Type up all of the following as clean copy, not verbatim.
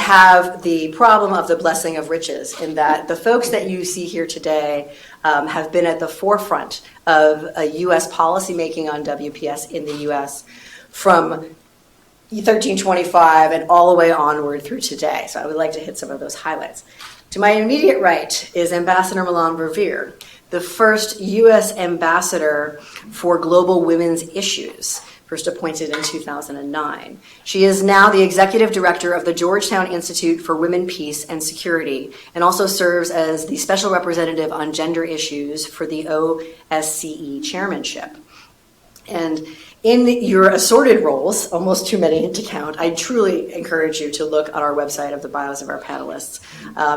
have the problem of the blessing of riches in that the folks that you see here today have been at the forefront of U.S. policymaking on WPS in the U.S. from 1325 and all the way onward through today. So I would like to hit some of those highlights. To my immediate right is Ambassador Milan Revere, the first U.S. ambassador for global women's issues, first appointed in 2009. She is now the executive director of the Georgetown Institute for Women, Peace, and Security, and also serves as the special representative on gender issues for the OSCE chairmanship. And in your assorted roles, almost too many to count, I truly encourage you to look on our website of the bios of our panelists.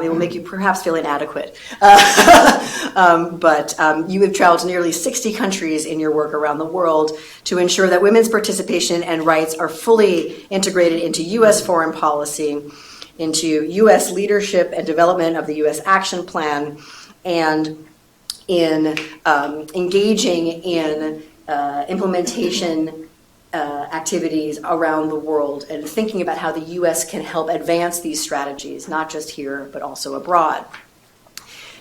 It will make you perhaps feel inadequate. But you have traveled to nearly 60 countries in your work around the world to ensure that women's participation and rights are fully integrated into U.S. foreign policy, into U.S. leadership and development of the U.S. Action Plan, and in engaging in implementation activities around the world and thinking about how the U.S. can help advance these strategies, not just here, but also abroad.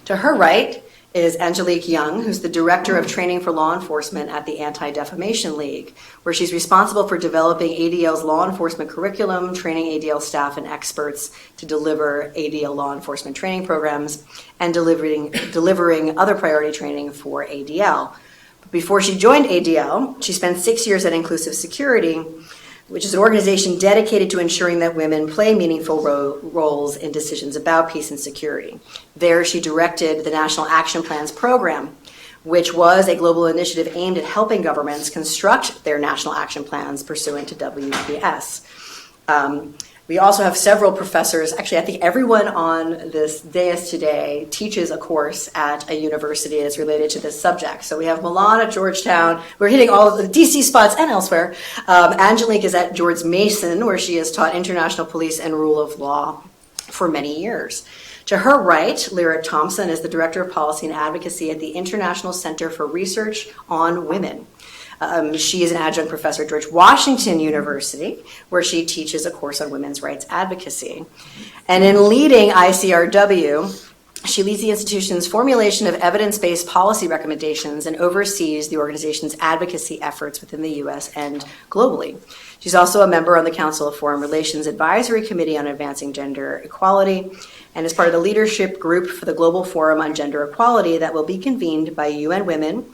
To her right is Angelique Young, who's the Director of Training for Law Enforcement at the Anti-Defamation League, where she's responsible for developing ADL's law enforcement curriculum, training ADL staff and experts to deliver ADL law enforcement training programs, and delivering other priority training for ADL. Before she joined ADL, she spent 6 years at Inclusive Security, which is an organization dedicated to ensuring that women play meaningful roles in decisions about peace and security. There, she directed the National Action Plans program, which was a global initiative aimed at helping governments construct their national action plans pursuant to WPS. We also have several professors. Actually, I think everyone on this dais today teaches a course at a university that's related to this subject. So we have Milan at Georgetown. We're hitting all of the DC spots and elsewhere. Angelique is at George Mason, where she has taught international police and rule of law for many years. To her right, Lyric Thompson is the Director of Policy and Advocacy at the International Center for Research on Women. She is an adjunct professor at George Washington University, where she teaches a course on women's rights advocacy. And in leading ICRW, she leads the institution's formulation of evidence-based policy recommendations and oversees the organization's advocacy efforts within the U.S. and globally. She's also a member on the Council of Foreign Relations Advisory Committee on Advancing Gender Equality and is part of the leadership group for the Global Forum on Gender Equality that will be convened by UN Women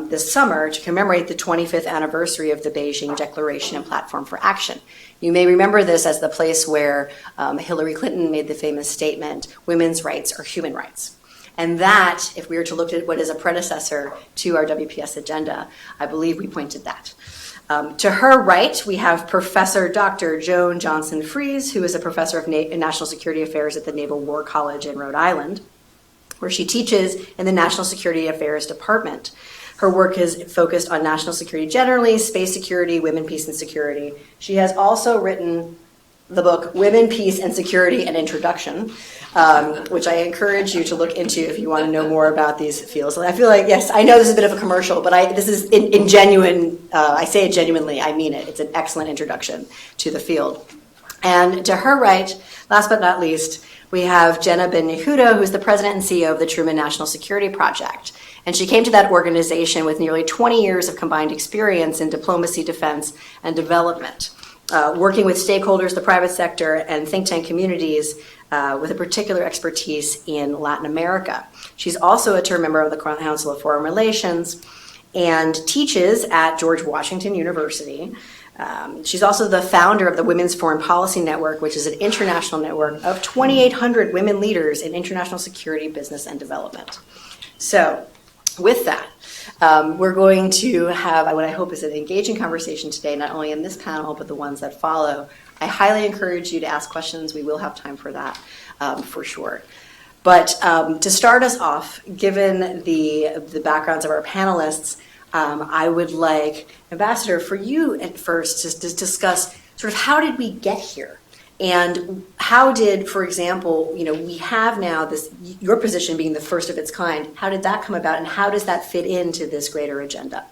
this summer to commemorate the 25th anniversary of the Beijing Declaration and Platform for Action. You may remember this as the place where Hillary Clinton made the famous statement, "Women's rights are human rights." And that, if we were to look at what is a predecessor to our WPS agenda, I believe we pointed that. To her right, we have Professor Dr. Joan Johnson-Fries, who is a professor of National Security Affairs at the Naval War College in Rhode Island, where she teaches in the National Security Affairs Department. Her work is focused on national security generally, space security, women, peace, and security. She has also written the book Women, Peace, and Security, an Introduction, which I encourage you to look into if you want to know more about these fields. And I feel like, yes, I know this is a bit of a commercial, but this is in genuine, I say it genuinely, I mean it. It's an excellent introduction to the field. And to her right, last but not least, we have Jenna Ben Yehuda, who's the president and CEO of the Truman National Security Project. And she came to that organization with nearly 20 years of combined experience in diplomacy, defense, and development, working with stakeholders, the private sector, and think tank communities with a particular expertise in Latin America. She's also a term member of the Council of Foreign Relations and teaches at George Washington University. She's also the founder of the Women's Foreign Policy Network, which is an international network of 2,800 women leaders in international security, business, and development. So with that, we're going to have what I hope is an engaging conversation today, not only in this panel, but the ones that follow. I highly encourage you to ask questions. We will have time for that, for sure. But to start us off, given the backgrounds of our panelists, I would like, Ambassador, for you at first to discuss sort of how did we get here? And how did, for example, we have now this, your position being the first of its kind, how did that come about and how does that fit into this greater agenda?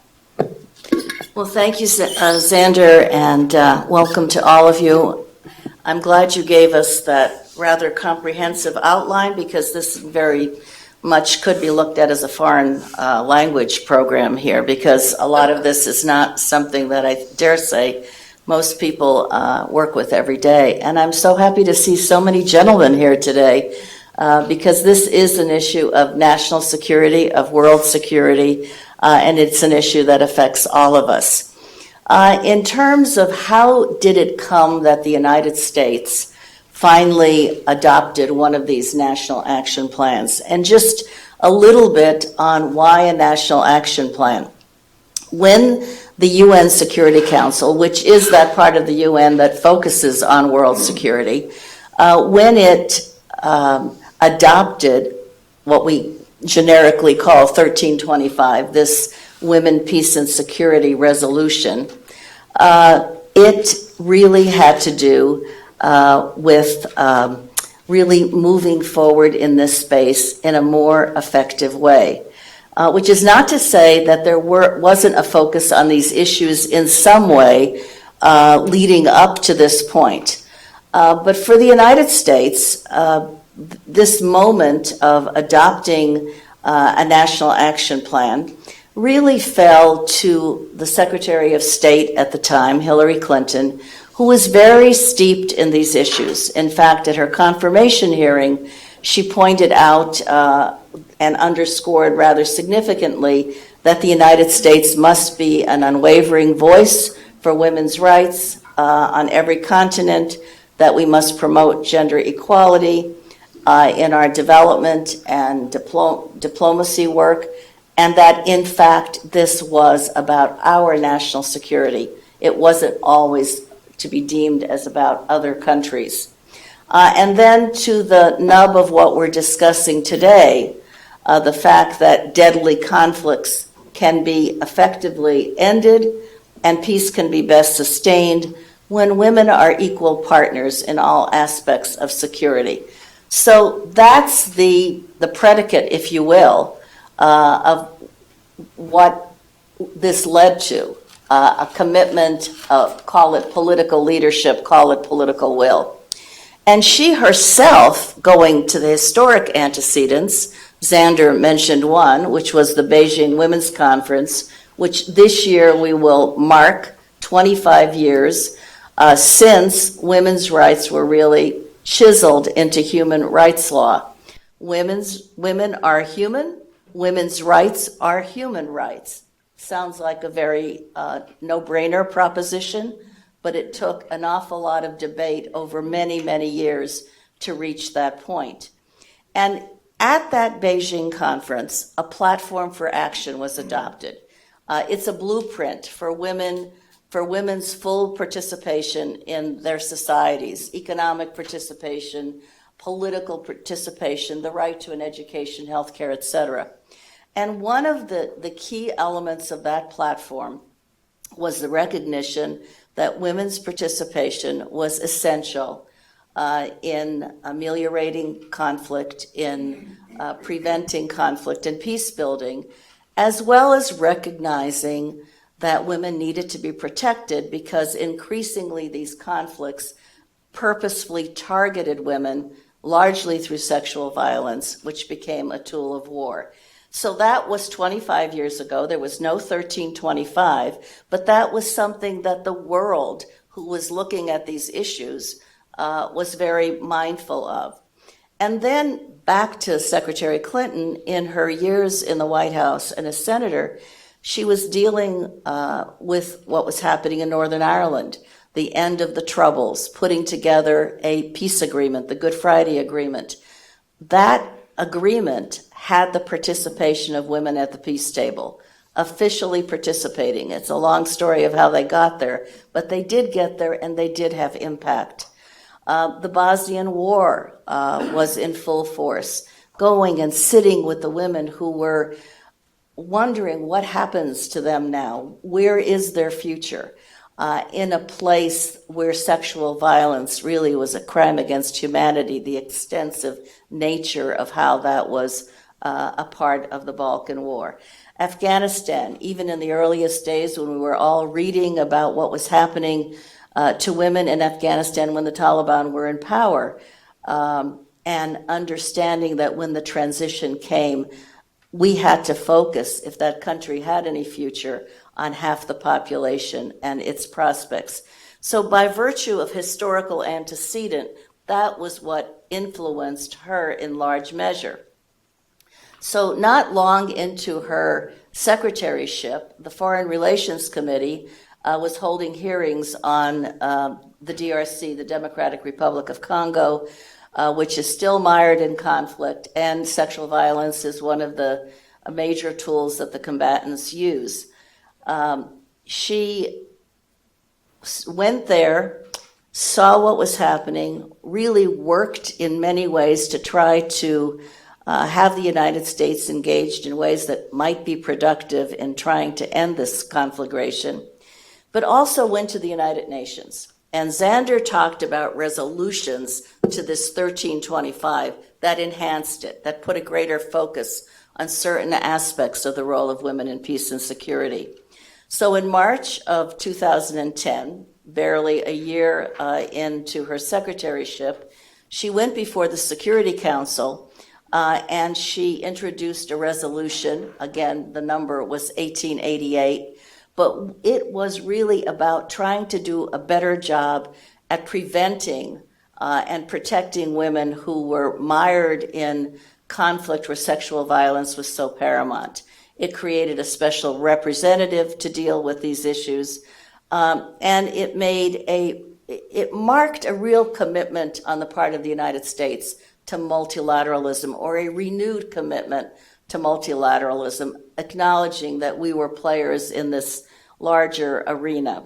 Well, thank you, Xander, and welcome to all of you. I'm glad you gave us that rather comprehensive outline, because this very much could be looked at as a foreign language program here, because a lot of this is not something that I dare say most people work with every day. And I'm so happy to see so many gentlemen here today, because this is an issue of national security, of world security, and it's an issue that affects all of us. In terms of how did it come that the United States finally adopted one of these national action plans, and just a little bit on why a national action plan. When the UN Security Council, which is that part of the UN that focuses on world security, when it adopted what we generically call 1325, this Women, Peace, and Security resolution, it really had to do with really moving forward in this space in a more effective way. Which is not to say that there wasn't a focus on these issues in some way leading up to this point. But for the United States, this moment of adopting a national action plan really fell to the Secretary of State at the time, Hillary Clinton, who was very steeped in these issues. In fact, at her confirmation hearing, she pointed out and underscored rather significantly that the United States must be an unwavering voice for women's rights on every continent, that we must promote gender equality in our development and diplomacy work, and that in fact this was about our national security. It wasn't always to be deemed as about other countries. And then to the nub of what we're discussing today, the fact that deadly conflicts can be effectively ended and peace can be best sustained when women are equal partners in all aspects of security. So that's the predicate, if you will, of what this led to, a commitment of, call it political leadership, call it political will. And she herself, going to the historic antecedents, Xander mentioned one, which was the Beijing Women's Conference, which this year we will mark 25 years since women's rights were really chiseled into human rights law. Women are human, women's rights are human rights. Sounds like a very no-brainer proposition, but it took an awful lot of debate over many, many years to reach that point. And at that Beijing conference, a platform for action was adopted. It's a blueprint for women's full participation in their societies, economic participation, political participation, the right to an education, healthcare, et cetera. And one of the key elements of that platform was the recognition that women's participation was essential in ameliorating conflict, in preventing conflict and peace building, as well as recognizing that women needed to be protected because increasingly these conflicts purposefully targeted women, largely through sexual violence, which became a tool of war. So that was 25 years ago. There was no 1325, but that was something that the world who was looking at these issues was very mindful of. And then back to Secretary Clinton, in her years in the White House and as senator, she was dealing with what was happening in Northern Ireland, the end of the Troubles, putting together a peace agreement, the Good Friday Agreement. That agreement had the participation of women at the peace table, officially participating. It's a long story of how they got there, but they did get there and they did have impact. The Bosnian War was in full force, going and sitting with the women who were wondering what happens to them now, where is their future, in a place where sexual violence really was a crime against humanity, the extensive nature of how that was a part of the Balkan War. Afghanistan, even in the earliest days when we were all reading about what was happening to women in Afghanistan when the Taliban were in power, and understanding that when the transition came, we had to focus, if that country had any future, on half the population and its prospects. So by virtue of historical antecedent, that was what influenced her in large measure. So not long into her secretaryship, the Foreign Relations Committee was holding hearings on the DRC, the Democratic Republic of Congo, which is still mired in conflict, and sexual violence is one of the major tools that the combatants use. She went there, saw what was happening, really worked in many ways to try to have the United States engaged in ways that might be productive in trying to end this conflagration, but also went to the United Nations. And Xander talked about resolutions to this 1325 that enhanced it, that put a greater focus on certain aspects of the role of women in peace and security. So in March of 2010, barely a year into her secretaryship, she went before the Security Council and she introduced a resolution. Again, the number was 1888, but it was really about trying to do a better job at preventing and protecting women who were mired in conflict where sexual violence was so paramount. It created a special representative to deal with these issues, and it marked a real commitment on the part of the United States to multilateralism, or a renewed commitment to multilateralism, acknowledging that we were players in this larger arena.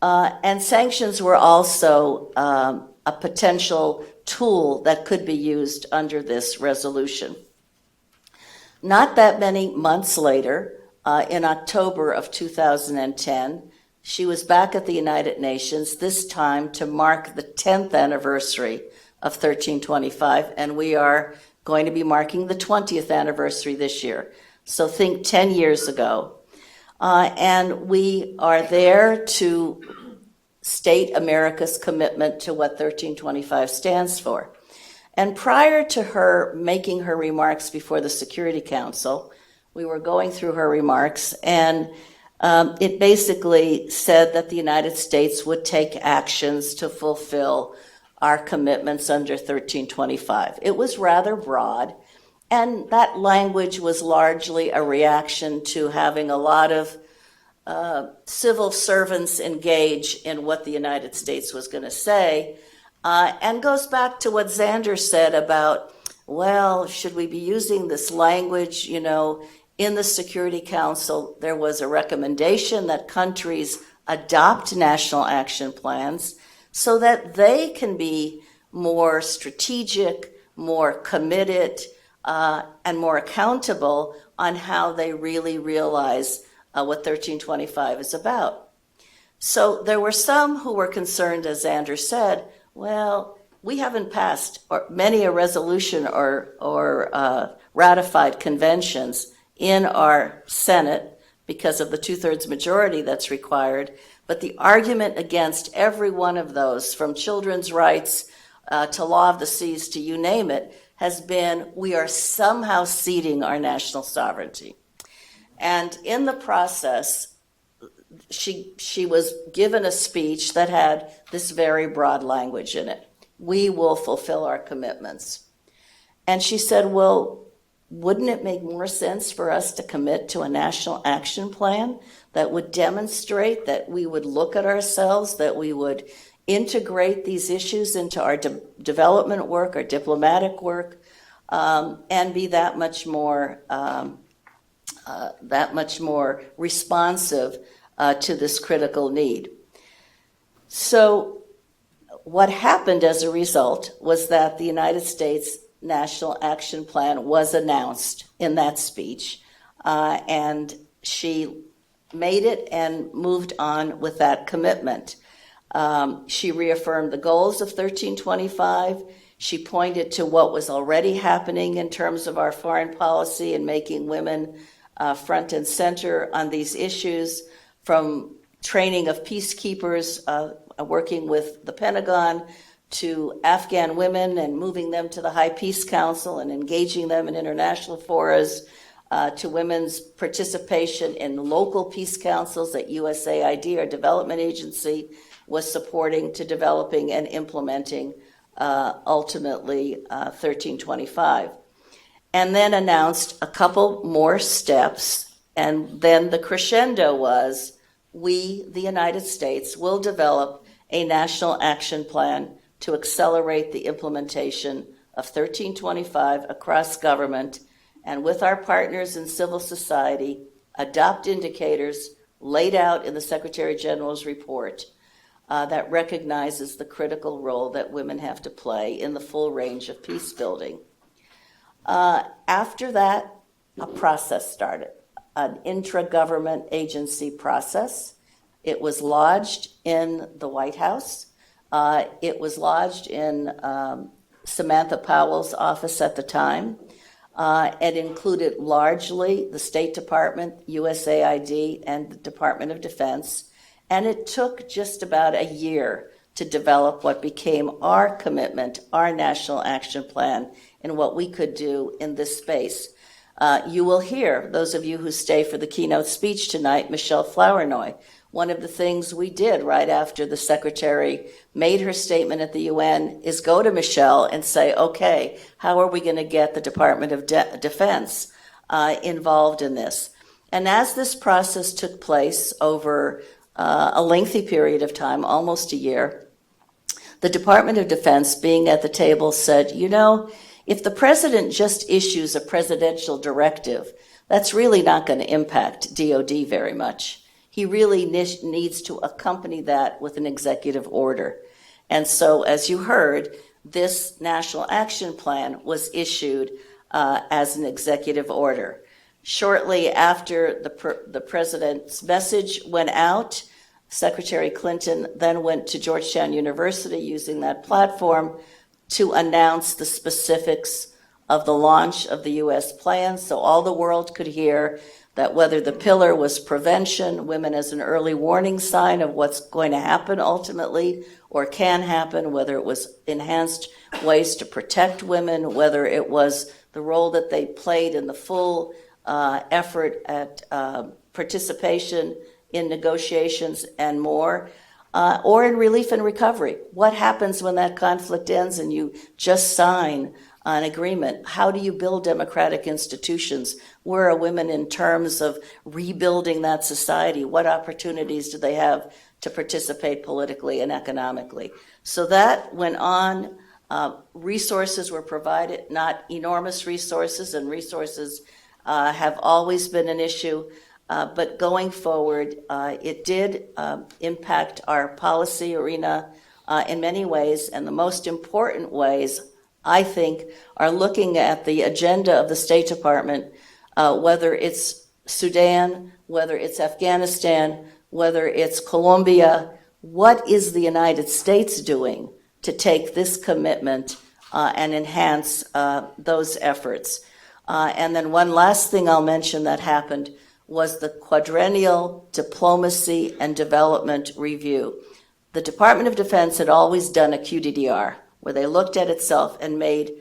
And sanctions were also a potential tool that could be used under this resolution. Not that many months later, in October of 2010, she was back at the United Nations, this time to mark the 10th anniversary of 1325, and we are going to be marking the 20th anniversary this year. So think 10 years ago. And we are there to state America's commitment to what 1325 stands for. And prior to her making her remarks before the Security Council, we were going through her remarks, and it basically said that the United States would take actions to fulfill our commitments under 1325. It was rather broad, and that language was largely a reaction to having a lot of civil servants engage in what the United States was going to say, and goes back to what Xander said about, well, should we be using this language? You know, in the Security Council, there was a recommendation that countries adopt national action plans so that they can be more strategic, more committed, and more accountable on how they really realize what 1325 is about. So there were some who were concerned, as Xander said, well, we haven't passed many a resolution or ratified conventions in our Senate because of the 2/3 majority that's required. But the argument against every one of those, from children's rights to law of the seas to you name it, has been we are somehow ceding our national sovereignty. And in the process, she was given a speech that had this very broad language in it. We will fulfill our commitments. And she said, well, wouldn't it make more sense for us to commit to a national action plan that would demonstrate that we would look at ourselves, that we would integrate these issues into our development work, our diplomatic work, and be that much more responsive to this critical need. So what happened as a result was that the United States National Action Plan was announced in that speech, and she made it and moved on with that commitment. She reaffirmed the goals of 1325. She pointed to what was already happening in terms of our foreign policy and making women front and center on these issues, from training of peacekeepers, working with the Pentagon, to Afghan women and moving them to the High Peace Council and engaging them in international forums, to women's participation in local peace councils that USAID, our development agency, was supporting, to developing and implementing ultimately 1325. And then announced a couple more steps, and then the crescendo was, we, the United States, will develop a national action plan to accelerate the implementation of 1325 across government, and with our partners in civil society, adopt indicators laid out in the Secretary General's report that recognizes the critical role that women have to play in the full range of peace building. After that, a process started, an intra-government agency process. It was lodged in the White House. It was lodged in Samantha Powell's office at the time. It included largely the State Department, USAID, and the Department of Defense. And it took just about a year to develop what became our commitment, our national action plan, and what we could do in this space. You will hear, those of you who stay for the keynote speech tonight, Michelle Flournoy. One of the things we did right after the Secretary made her statement at the UN is go to Michelle and say, okay, how are we going to get the Department of Defense involved in this? And as this process took place over a lengthy period of time, almost a year, the Department of Defense, being at the table, said, you know, if the president just issues a presidential directive, that's really not going to impact DOD very much. He really needs to accompany that with an executive order. And so, as you heard, this National Action Plan was issued as an executive order. Shortly after the president's message went out, Secretary Clinton then went to Georgetown University using that platform to announce the specifics of the launch of the U.S. plan, so all the world could hear that whether the pillar was prevention, women as an early warning sign of what's going to happen ultimately or can happen, whether it was enhanced ways to protect women, whether it was the role that they played in the full effort at participation in negotiations and more, or in relief and recovery. What happens when that conflict ends and you just sign an agreement? How do you build democratic institutions? Where are women in terms of rebuilding that society? What opportunities do they have to participate politically and economically? So that went on. Resources were provided, not enormous resources, and resources have always been an issue. But going forward, it did impact our policy arena in many ways, and the most important ways, I think, are looking at the agenda of the State Department, whether it's Sudan, whether it's Afghanistan, whether it's Colombia. What is the United States doing to take this commitment and enhance those efforts? And then one last thing I'll mention that happened was the Quadrennial Diplomacy and Development Review. The Department of Defense had always done a QDDR, where they looked at itself and made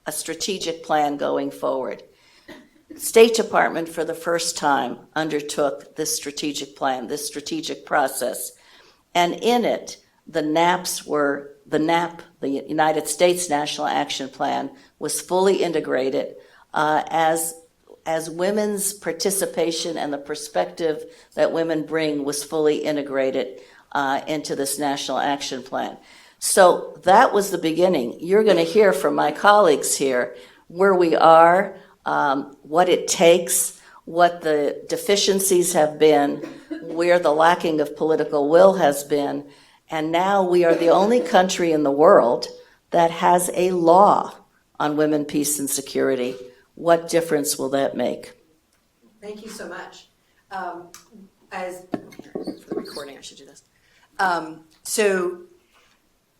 a strategic plan going forward. State Department, for the first time, undertook this strategic plan, this strategic process. And in it, the NAPs were, the NAP, the United States National Action Plan, was fully integrated as women's participation and the perspective that women bring was fully integrated into this National Action Plan. So that was the beginning. You're going to hear from my colleagues here where we are, what it takes, what the deficiencies have been, where the lacking of political will has been, and now we are the only country in the world that has a law on women, peace, and security. What difference will that make? Thank you so much. As for the recording, I should do this. So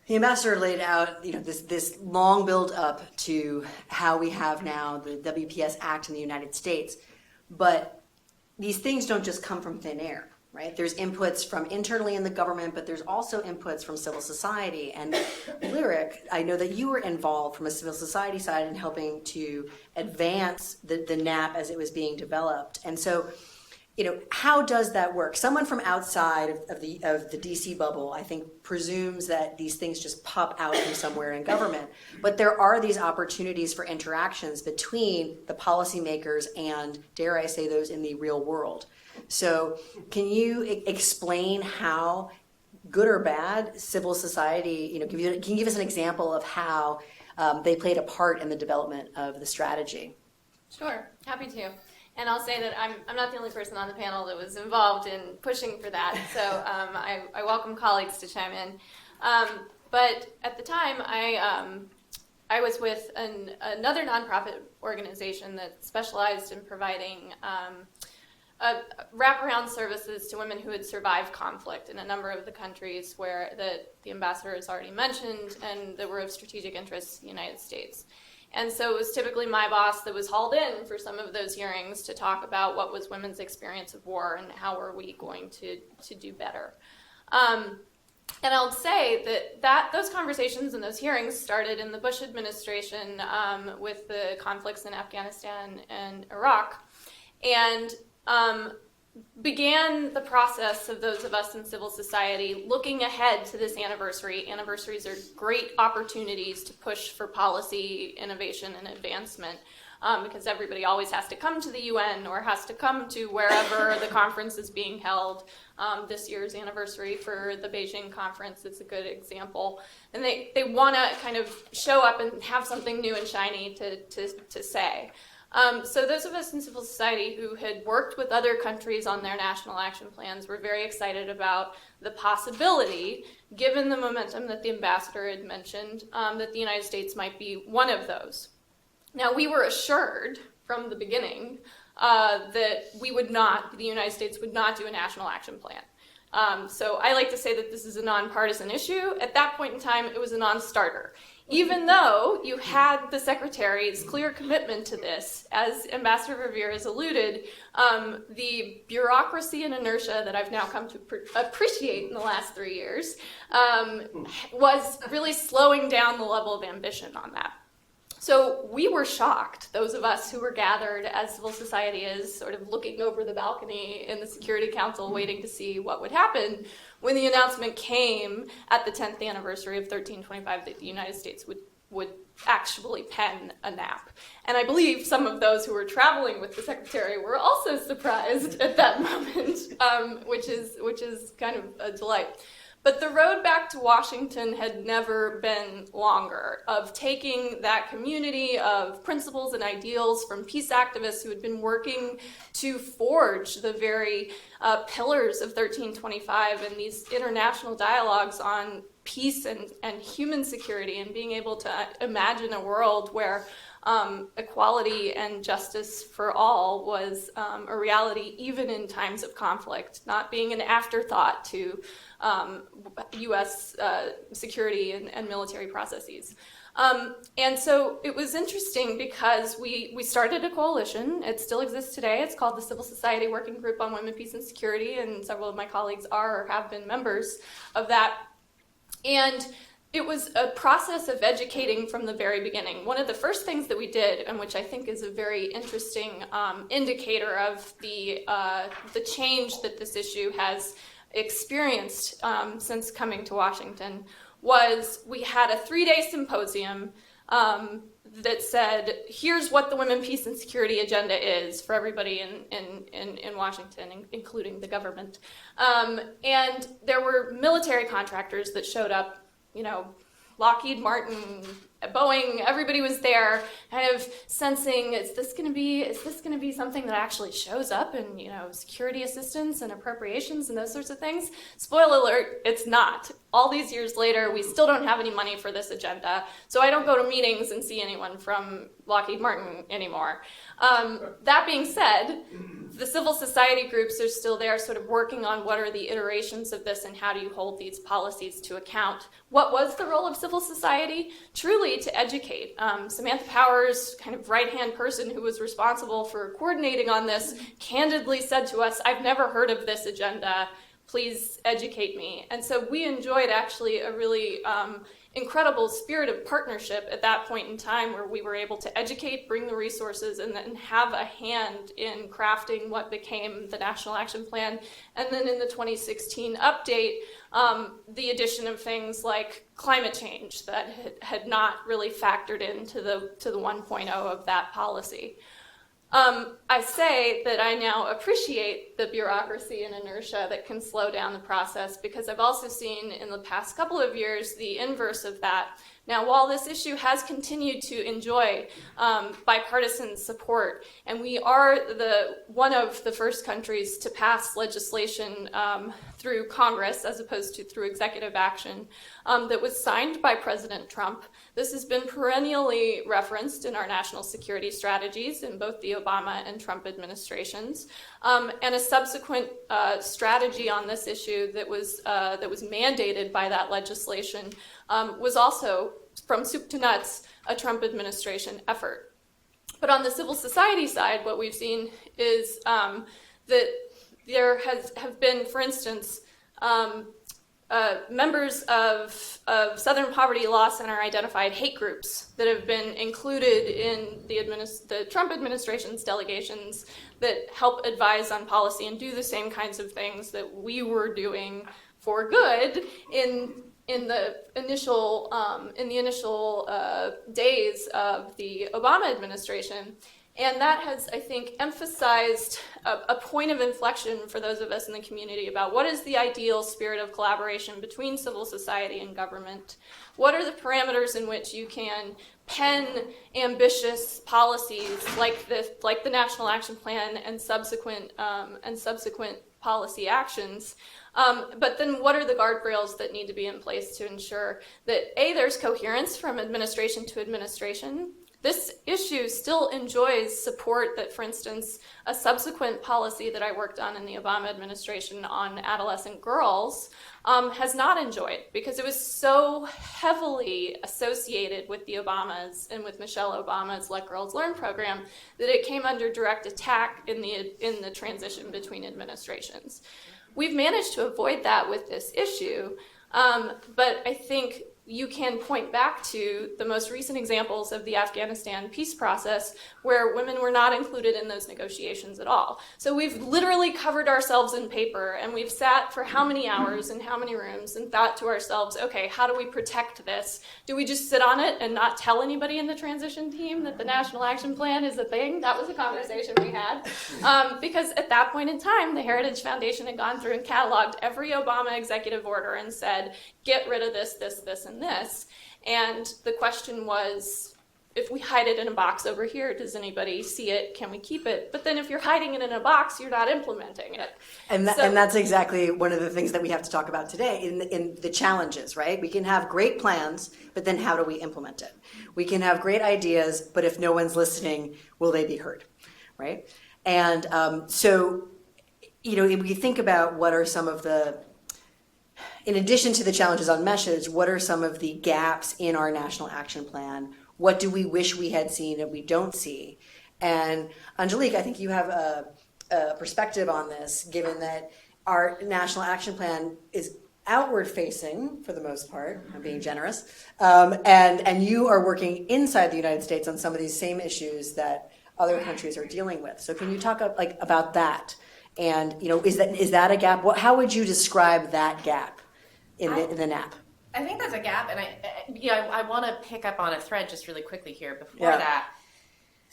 the ambassador laid out, this long build up to how we have now the WPS Act in the United States, but these things don't just come from thin air. right? There's inputs from internally in the government, but there's also inputs from civil society. And Lyric, I know that you were involved from a civil society side in helping to advance the NAP as it was being developed. And so, how does that work? Someone from outside of the DC bubble, I think, presumes that these things just pop out from somewhere in government. But there are these opportunities for interactions between the policymakers and, dare I say, those in the real world. So can you explain how, good or bad, civil society, can you give us an example of how they played a part in the development of the strategy? Sure, happy to. And I'll say that I'm not the only person on the panel that was involved in pushing for that, so I welcome colleagues to chime in. But at the time, I was with another nonprofit organization that specialized in providing wraparound services to women who had survived conflict in a number of the countries where the ambassador has already mentioned and that were of strategic interest to the United States. And so it was typically my boss that was hauled in for some of those hearings to talk about what was women's experience of war and how are we going to do better. And I'll say that those conversations and those hearings started in the Bush administration with the conflicts in Afghanistan and Iraq, and began the process of those of us in civil society looking ahead to this anniversary. Anniversaries are great opportunities to push for policy innovation and advancement because everybody always has to come to the UN or has to come to wherever the conference is being held. This year's anniversary for the Beijing conference is a good example. And they want to kind of show up and have something new and shiny to say. So those of us in civil society who had worked with other countries on their national action plans were very excited about the possibility, given the momentum that the ambassador had mentioned, that the United States might be one of those. Now, we were assured from the beginning that the United States would not do a national action plan. So I like to say that this is a nonpartisan issue. At that point in time, it was a non-starter. Even though you had the Secretary's clear commitment to this, as Ambassador Revere has alluded, the bureaucracy and inertia that I've now come to appreciate in the last 3 years was really slowing down the level of ambition on that. So we were shocked, those of us who were gathered as civil society is, sort of looking over the balcony in the Security Council waiting to see what would happen, when the announcement came at the 10th anniversary of 1325 that the United States would actually pen a NAP. And I believe some of those who were traveling with the Secretary were also surprised at that moment, which is kind of a delight. But the road back to Washington had never been longer, of taking that community of principles and ideals from peace activists who had been working to forge the very pillars of 1325 and these international dialogues on peace and human security, and being able to imagine a world where equality and justice for all was a reality even in times of conflict, not being an afterthought to U.S. security and military processes. And so it was interesting because we started a coalition. It still exists today. It's called the Civil Society Working Group on Women, Peace, and Security, and several of my colleagues are or have been members of that. And it was a process of educating from the very beginning. One of the first things that we did, and which I think is a very interesting indicator of the change that this issue has experienced since coming to Washington, was we had a 3-day symposium that said, here's what the Women, Peace, and Security agenda is for everybody in Washington, including the government. And there were military contractors that showed up, Lockheed Martin, Boeing, everybody was there, kind of sensing, is this going to be something that actually shows up in, security assistance and appropriations and those sorts of things? Spoiler alert, it's not. All these years later, we still don't have any money for this agenda, so I don't go to meetings and see anyone from Lockheed Martin anymore. That being said, the civil society groups are still there sort of working on what are the iterations of this and how do you hold these policies to account. What was the role of civil society? Truly, really to educate. Samantha Powers, kind of right-hand person who was responsible for coordinating on this, candidly said to us, "I've never heard of this agenda. Please educate me." And so we enjoyed actually a really incredible spirit of partnership at that point in time, where we were able to educate, bring the resources, and then have a hand in crafting what became the National Action Plan. And then in the 2016 update, the addition of things like climate change that had not really factored into the 1.0 of that policy. I say that I now appreciate the bureaucracy and inertia that can slow down the process, because I've also seen in the past couple of years the inverse of that. Now, while this issue has continued to enjoy bipartisan support, and we are one of the first countries to pass legislation through Congress as opposed to through executive action that was signed by President Trump, this has been perennially referenced in our national security strategies in both the Obama and Trump administrations, and a subsequent strategy on this issue that was mandated by that legislation was also, from soup to nuts, a Trump administration effort. But on the civil society side, what we've seen is that there have been, for instance, members of Southern Poverty Law Center identified hate groups that have been included in the Trump administration's delegations that help advise on policy and do the same kinds of things that we were doing for good in the initial days of the Obama administration. And that has, I think, emphasized a point of inflection for those of us in the community about what is the ideal spirit of collaboration between civil society and government. What are the parameters in which you can pen ambitious policies like the National Action Plan and subsequent policy actions? But then what are the guardrails that need to be in place to ensure that, A, there's coherence from administration to administration. This issue still enjoys support that, for instance, a subsequent policy that I worked on in the Obama administration on adolescent girls has not enjoyed, because it was so heavily associated with the Obamas and with Michelle Obama's Let Girls Learn program that it came under direct attack in the transition between administrations. We've managed to avoid that with this issue, but I think you can point back to the most recent examples of the Afghanistan peace process where women were not included in those negotiations at all. So we've literally covered ourselves in paper, and we've sat for how many hours in how many rooms and thought to ourselves, okay, how do we protect this? Do we just sit on it and not tell anybody in the transition team that the National Action Plan is a thing? That was a conversation we had. Because at that point in time, the Heritage Foundation had gone through and cataloged every Obama executive order and said, get rid of this, this, this, and this. And the question was, if we hide it in a box over here, does anybody see it? Can we keep it? But then if you're hiding it in a box, you're not implementing it. And that's exactly one of the things that we have to talk about today in the challenges, right? We can have great plans, but then how do we implement it? We can have great ideas, but if no one's listening, will they be heard, right? And so, if we think about what are some of the, in addition to the challenges on message, what are some of the gaps in our National Action Plan? What do we wish we had seen that we don't see? And Angelique, I think you have a perspective on this, given that our National Action Plan is outward facing for the most part, I'm being generous, and you are working inside the United States on some of these same issues that other countries are dealing with. So can you talk about that? And is that a gap? How would you describe that gap in the NAP? I think that's a gap, and I want to pick up on a thread just really quickly here before that,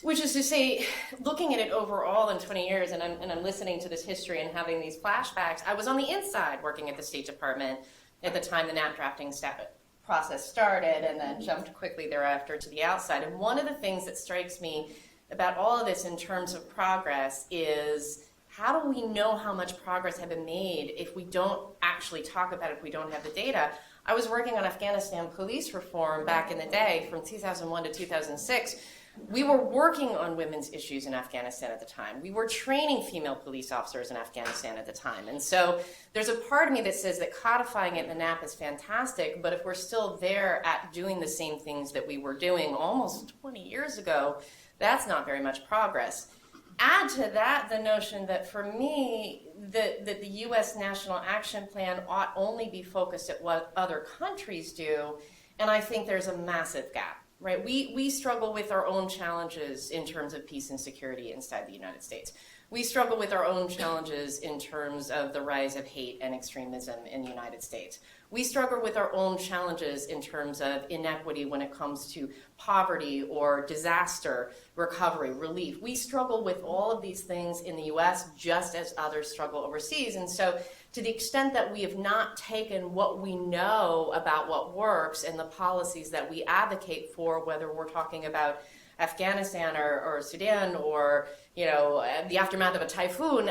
which is to say, looking at it overall in 20 years, and I'm listening to this history and having these flashbacks. I was on the inside working at the State Department at the time the NAP drafting process started, and then jumped quickly thereafter to the outside. And one of the things that strikes me about all of this in terms of progress is, how do we know how much progress had been made if we don't actually talk about it, if we don't have the data? I was working on Afghanistan police reform back in the day from 2001 to 2006. We were working on women's issues in Afghanistan at the time. We were training female police officers in Afghanistan at the time. And so there's a part of me that says that codifying it in the NAP is fantastic, but if we're still there at doing the same things that we were doing almost 20 years ago, that's not very much progress. Add to that the notion that for me, that the U.S. National Action Plan ought only be focused at what other countries do, and I think there's a massive gap. Right, we struggle with our own challenges in terms of peace and security inside the United States. We struggle with our own challenges in terms of the rise of hate and extremism in the United States. We struggle with our own challenges in terms of inequity when it comes to poverty or disaster recovery, relief. We struggle with all of these things in the US just as others struggle overseas. And so to the extent that we have not taken what we know about what works and the policies that we advocate for, whether we're talking about Afghanistan or Sudan or the aftermath of a typhoon,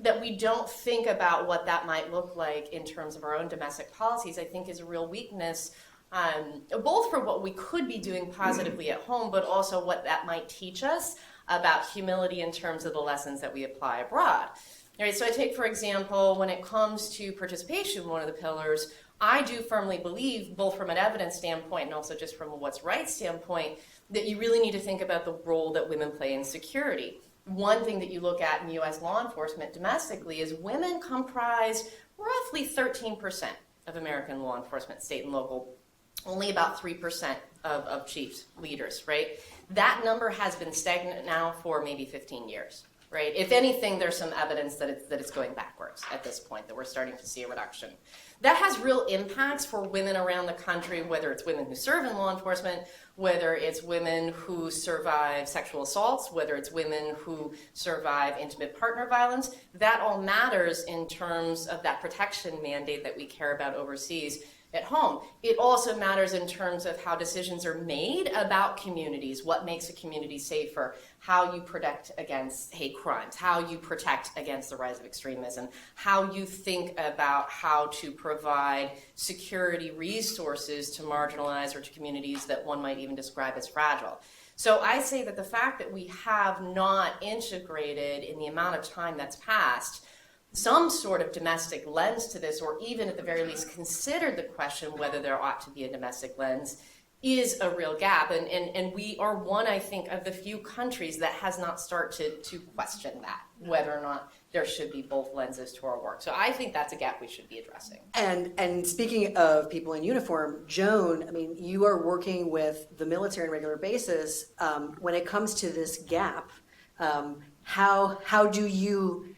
that we don't think about what that might look like in terms of our own domestic policies, I think is a real weakness, both for what we could be doing positively at home, but also what that might teach us about humility in terms of the lessons that we apply abroad. All right, so I take, for example, when it comes to participation, one of the pillars, I do firmly believe, both from an evidence standpoint and also just from a what's right standpoint, that you really need to think about the role that women play in security. One thing that you look at in U.S. law enforcement domestically is women comprise roughly 13% of American law enforcement, state and local, only about 3% of chiefs, leaders, right? That number has been stagnant now for maybe 15 years. Right? If anything, there's some evidence that it's going backwards at this point, that we're starting to see a reduction. That has real impacts for women around the country, whether it's women who serve in law enforcement, whether it's women who survive sexual assaults, whether it's women who survive intimate partner violence. That all matters in terms of that protection mandate that we care about overseas at home. It also matters in terms of how decisions are made about communities, what makes a community safer, how you protect against hate crimes, how you protect against the rise of extremism, how you think about how to provide security resources to marginalized or to communities that one might even describe as fragile. So I say that the fact that we have not integrated in the amount of time that's passed some sort of domestic lens to this, or even at the very least considered the question whether there ought to be a domestic lens, is a real gap. And we are one, I think, of the few countries that has not started to question that, whether or not there should be both lenses to our work. So I think that's a gap we should be addressing. And speaking of people in uniform, Joan, I mean, you are working with the military on a regular basis. When it comes to this gap, how do you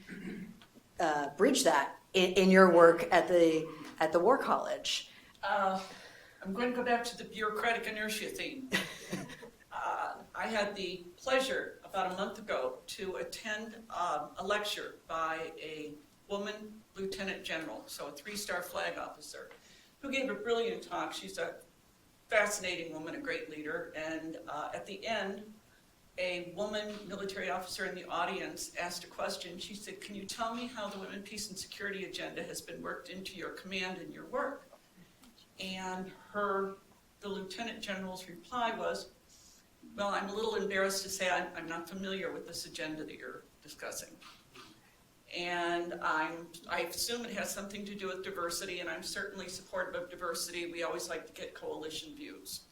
bridge that in your work at the War College? I'm going to go back to the bureaucratic inertia theme. I had the pleasure about a month ago to attend a lecture by a woman lieutenant general, so a 3-star flag officer, who gave a brilliant talk. She's a fascinating woman, a great leader, and at the end, a woman military officer in the audience asked a question. She said, "Can you tell me how the Women, Peace, and Security agenda has been worked into your command and your work?" And the Lieutenant General's reply was, "Well, I'm a little embarrassed to say I'm not familiar with this agenda that you're discussing. And I assume it has something to do with diversity, and I'm certainly supportive of diversity. We always like to get coalition views."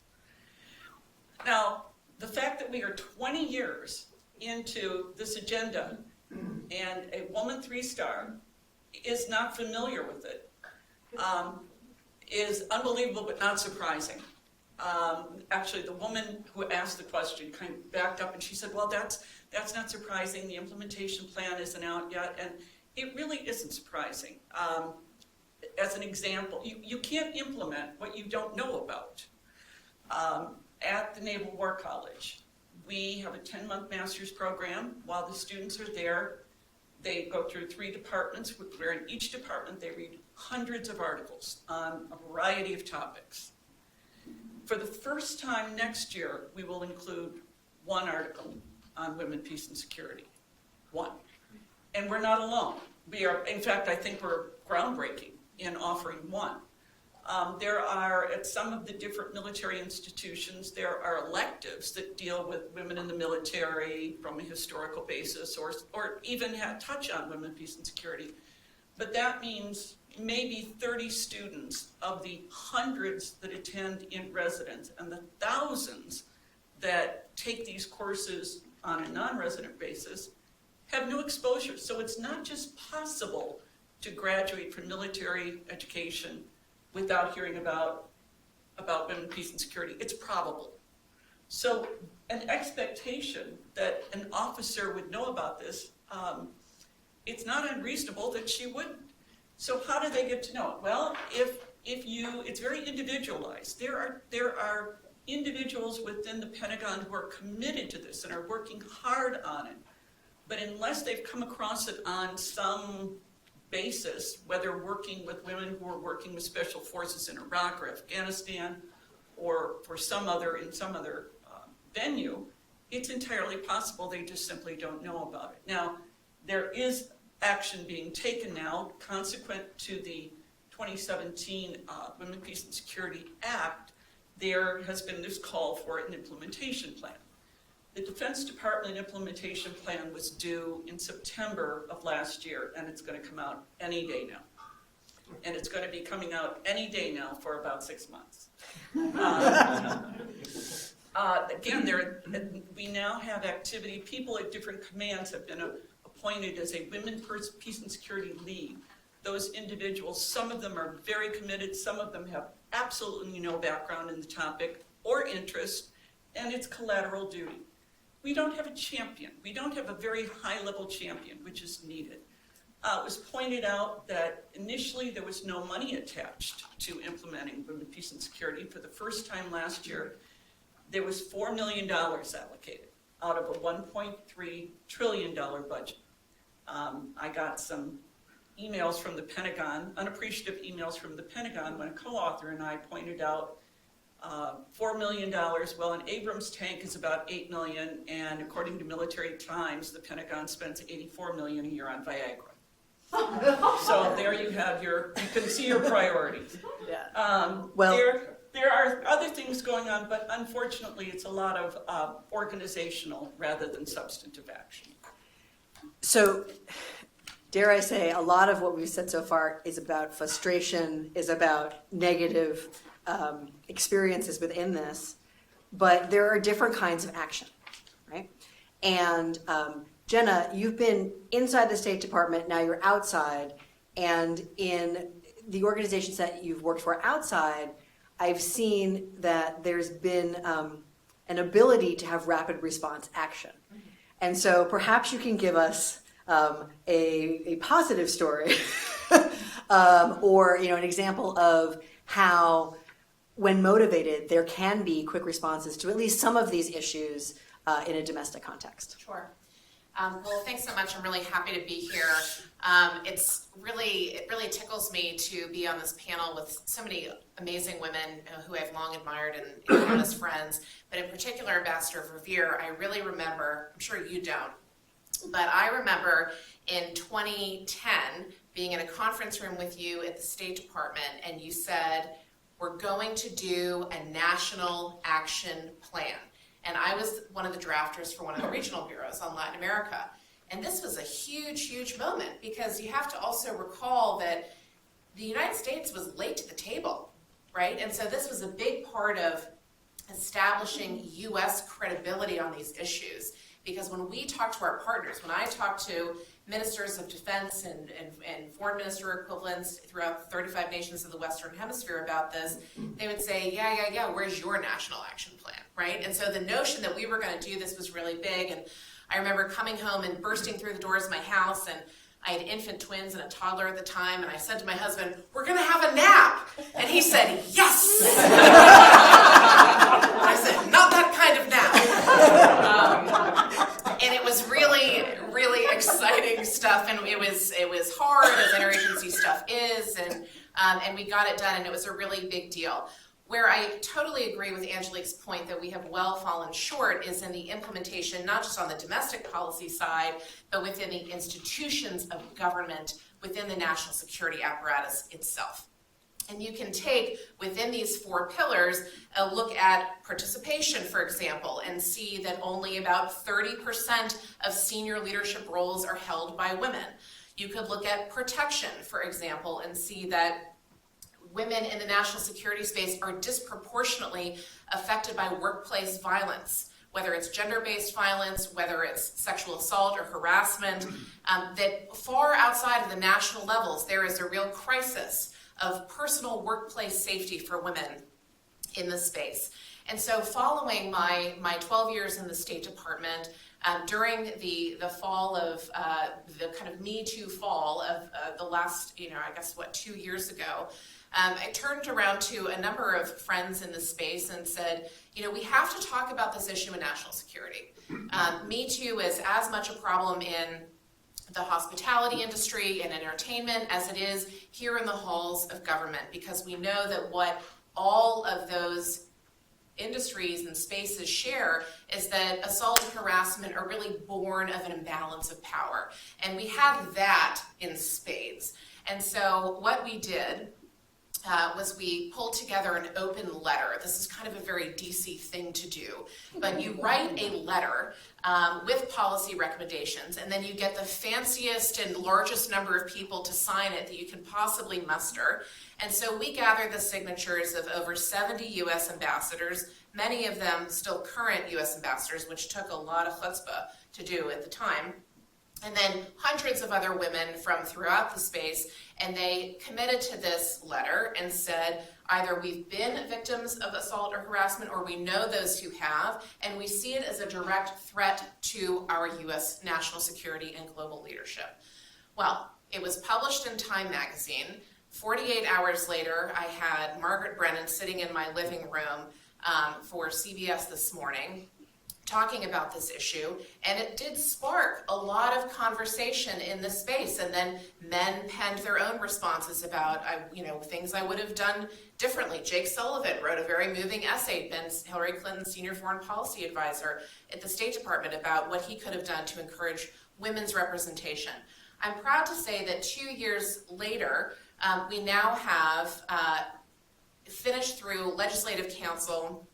Now, the fact that we are 20 years into this agenda and a woman 3-star is not familiar with it is unbelievable but not surprising. Actually, the woman who asked the question kind of backed up and she said, "Well, that's not surprising. The implementation plan isn't out yet." And it really isn't surprising. As an example, you can't implement what you don't know about. At the Naval War College, we have a 10-month master's program. While the students are there, they go through 3 departments, where in each department they read hundreds of articles on a variety of topics. For the first time next year, we will include 1 article on women, peace, and security. 1. And we're not alone. In fact, I think we're groundbreaking in offering 1. There are, at some of the different military institutions, there are electives that deal with women in the military from a historical basis, or even touch on women, peace, and security. But that means maybe 30 students of the hundreds that attend in residence and the thousands that take these courses on a non-resident basis have no exposure. So it's not just possible to graduate from military education without hearing about women, peace, and security. It's probable. So an expectation that an officer would know about this, it's not unreasonable that she wouldn't. So how do they get to know it? Well, it's very individualized. There are individuals within the Pentagon who are committed to this and are working hard on it. But unless they've come across it on some basis, whether working with women who are working with special forces in Iraq or Afghanistan, or in some other venue, it's entirely possible they just simply don't know about it. Now, there is action being taken now, consequent to the 2017 Women, Peace, and Security Act. There has been this call for an implementation plan. The Defense Department implementation plan was due in September of last year, and it's going to come out any day now. And it's going to be coming out any day now for about 6 months. Again, we now have activity. People at different commands have been appointed as a Women, Peace, and Security lead. Those individuals, some of them are very committed, some of them have absolutely no background in the topic or interest, and it's collateral duty. We don't have a champion. We don't have a very high-level champion, which is needed. It was pointed out that initially there was no money attached to implementing Women, Peace, and Security. For the first time last year, there was $4 million allocated out of a $1.3 trillion budget. I got some emails from the Pentagon, unappreciative emails from the Pentagon, when a co-author and I pointed out $4 million. Well, an Abrams tank is about $8 million, and according to Military Times, the Pentagon spends $84 million a year on Viagra. So there you have you can see your priorities. Yeah. There are other things going on, but unfortunately, it's a lot of organizational rather than substantive action. So, dare I say, a lot of what we've said so far is about frustration, is about negative experiences within this, but there are different kinds of action, right? And Jenna, you've been inside the State Department, now you're outside, and in the organizations that you've worked for outside, I've seen that there's been an ability to have rapid response action. And so perhaps you can give us a positive story or an example of how, when motivated, there can be quick responses to at least some of these issues in a domestic context. Sure. Well, thanks so much. I'm really happy to be here. It really tickles me to be on this panel with so many amazing women who I've long admired and known as friends. But in particular, Ambassador Verveer, I really remember, I'm sure you don't, but I remember in 2010 being in a conference room with you at the State Department, and you said, we're going to do a national action plan. And I was one of the drafters for one of the regional bureaus on Latin America. And this was a huge, huge moment, because you have to also recall that the United States was late to the table, right? And so this was a big part of establishing U.S. credibility on these issues. Because when we talk to our partners, when I talk to ministers of defense and foreign minister equivalents throughout the 35 nations of the Western Hemisphere about this, they would say, yeah, where's your national action plan, right? And so the notion that we were going to do this was really big. And I remember coming home and bursting through the doors of my house, and I had infant twins and a toddler at the time, and I said to my husband, we're going to have a nap. And he said, yes! I said, not that kind of nap. And it was really, really exciting stuff, and it was hard, as interagency stuff is, and we got it done, and it was a really big deal. Where I totally agree with Angelique's point that we have well fallen short is in the implementation, not just on the domestic policy side, but within the institutions of government, within the national security apparatus itself. And you can take, within these 4 pillars, a look at participation, for example, and see that only about 30% of senior leadership roles are held by women. You could look at protection, for example, and see that women in the national security space are disproportionately affected by workplace violence, whether it's gender-based violence, whether it's sexual assault or harassment, that far outside of the national levels, there is a real crisis of personal workplace safety for women in the space. And so following my 12 years in the State Department, during the fall of, the kind of Me Too fall of the last, 2 years ago, I turned around to a number of friends in the space and said, we have to talk about this issue in national security. Me Too is as much a problem in the hospitality industry and entertainment as it is here in the halls of government, because we know that what all of those industries and spaces share is that assault and harassment are really born of an imbalance of power. And we have that in spades. And so what we did was we pulled together an open letter. This is kind of a very DC thing to do, but you write a letter with policy recommendations, and then you get the fanciest and largest number of people to sign it that you can possibly muster. And so we gathered the signatures of over 70 U.S. ambassadors, many of them still current U.S. ambassadors, which took a lot of chutzpah to do at the time. And then hundreds of other women from throughout the space, and they committed to this letter and said, either we've been victims of assault or harassment, or we know those who have, and we see it as a direct threat to our U.S. national security and global leadership. Well, it was published in Time magazine. 48 hours later, I had Margaret Brennan sitting in my living room for CBS This Morning, talking about this issue, and it did spark a lot of conversation in the space. And then men penned their own responses about, things I would have done differently. Jake Sullivan wrote a very moving essay, been Hillary Clinton's senior foreign policy advisor at the State Department, about what he could have done to encourage women's representation. I'm proud to say that 2 years later, we now have finished through Legislative Council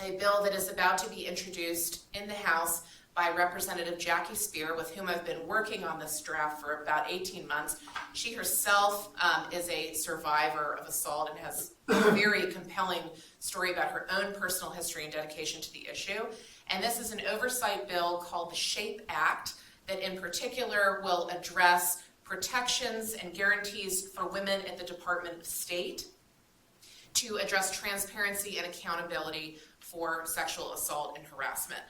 a bill that is about to be introduced in the House by Representative Jackie Spear, with whom I've been working on this draft for about 18 months. She herself is a survivor of assault and has a very compelling story about her own personal history and dedication to the issue. And this is an oversight bill called the SHAPE Act that in particular will address protections and guarantees for women at the Department of State to address transparency and accountability for sexual assault and harassment.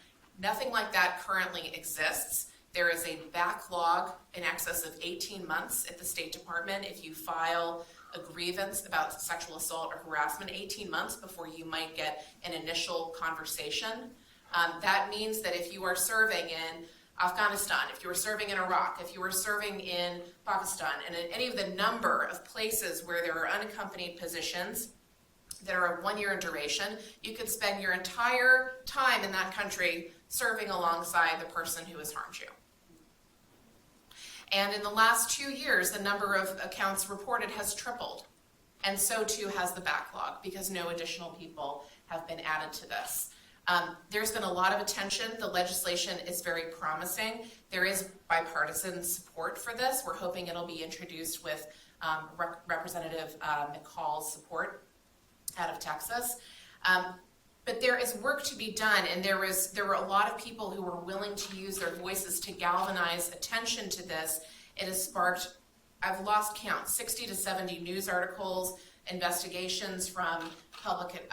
Nothing like that currently exists. There is a backlog in excess of 18 months at the State Department. If you file a grievance about sexual assault or harassment, 18 months before you might get an initial conversation. That means that if you are serving in Afghanistan, if you are serving in Iraq, if you are serving in Pakistan, and in any of the number of places where there are unaccompanied positions that are 1 year in duration, you could spend your entire time in that country serving alongside the person who has harmed you. And in the last 2 years, the number of accounts reported has tripled. And so too has the backlog, because no additional people have been added to this. There's been a lot of attention. The legislation is very promising. There is bipartisan support for this. We're hoping it'll be introduced with Representative McCall's support out of Texas. But there is work to be done, and there were a lot of people who were willing to use their voices to galvanize attention to this. It has sparked, I've lost count, 60 to 70 news articles, investigations from public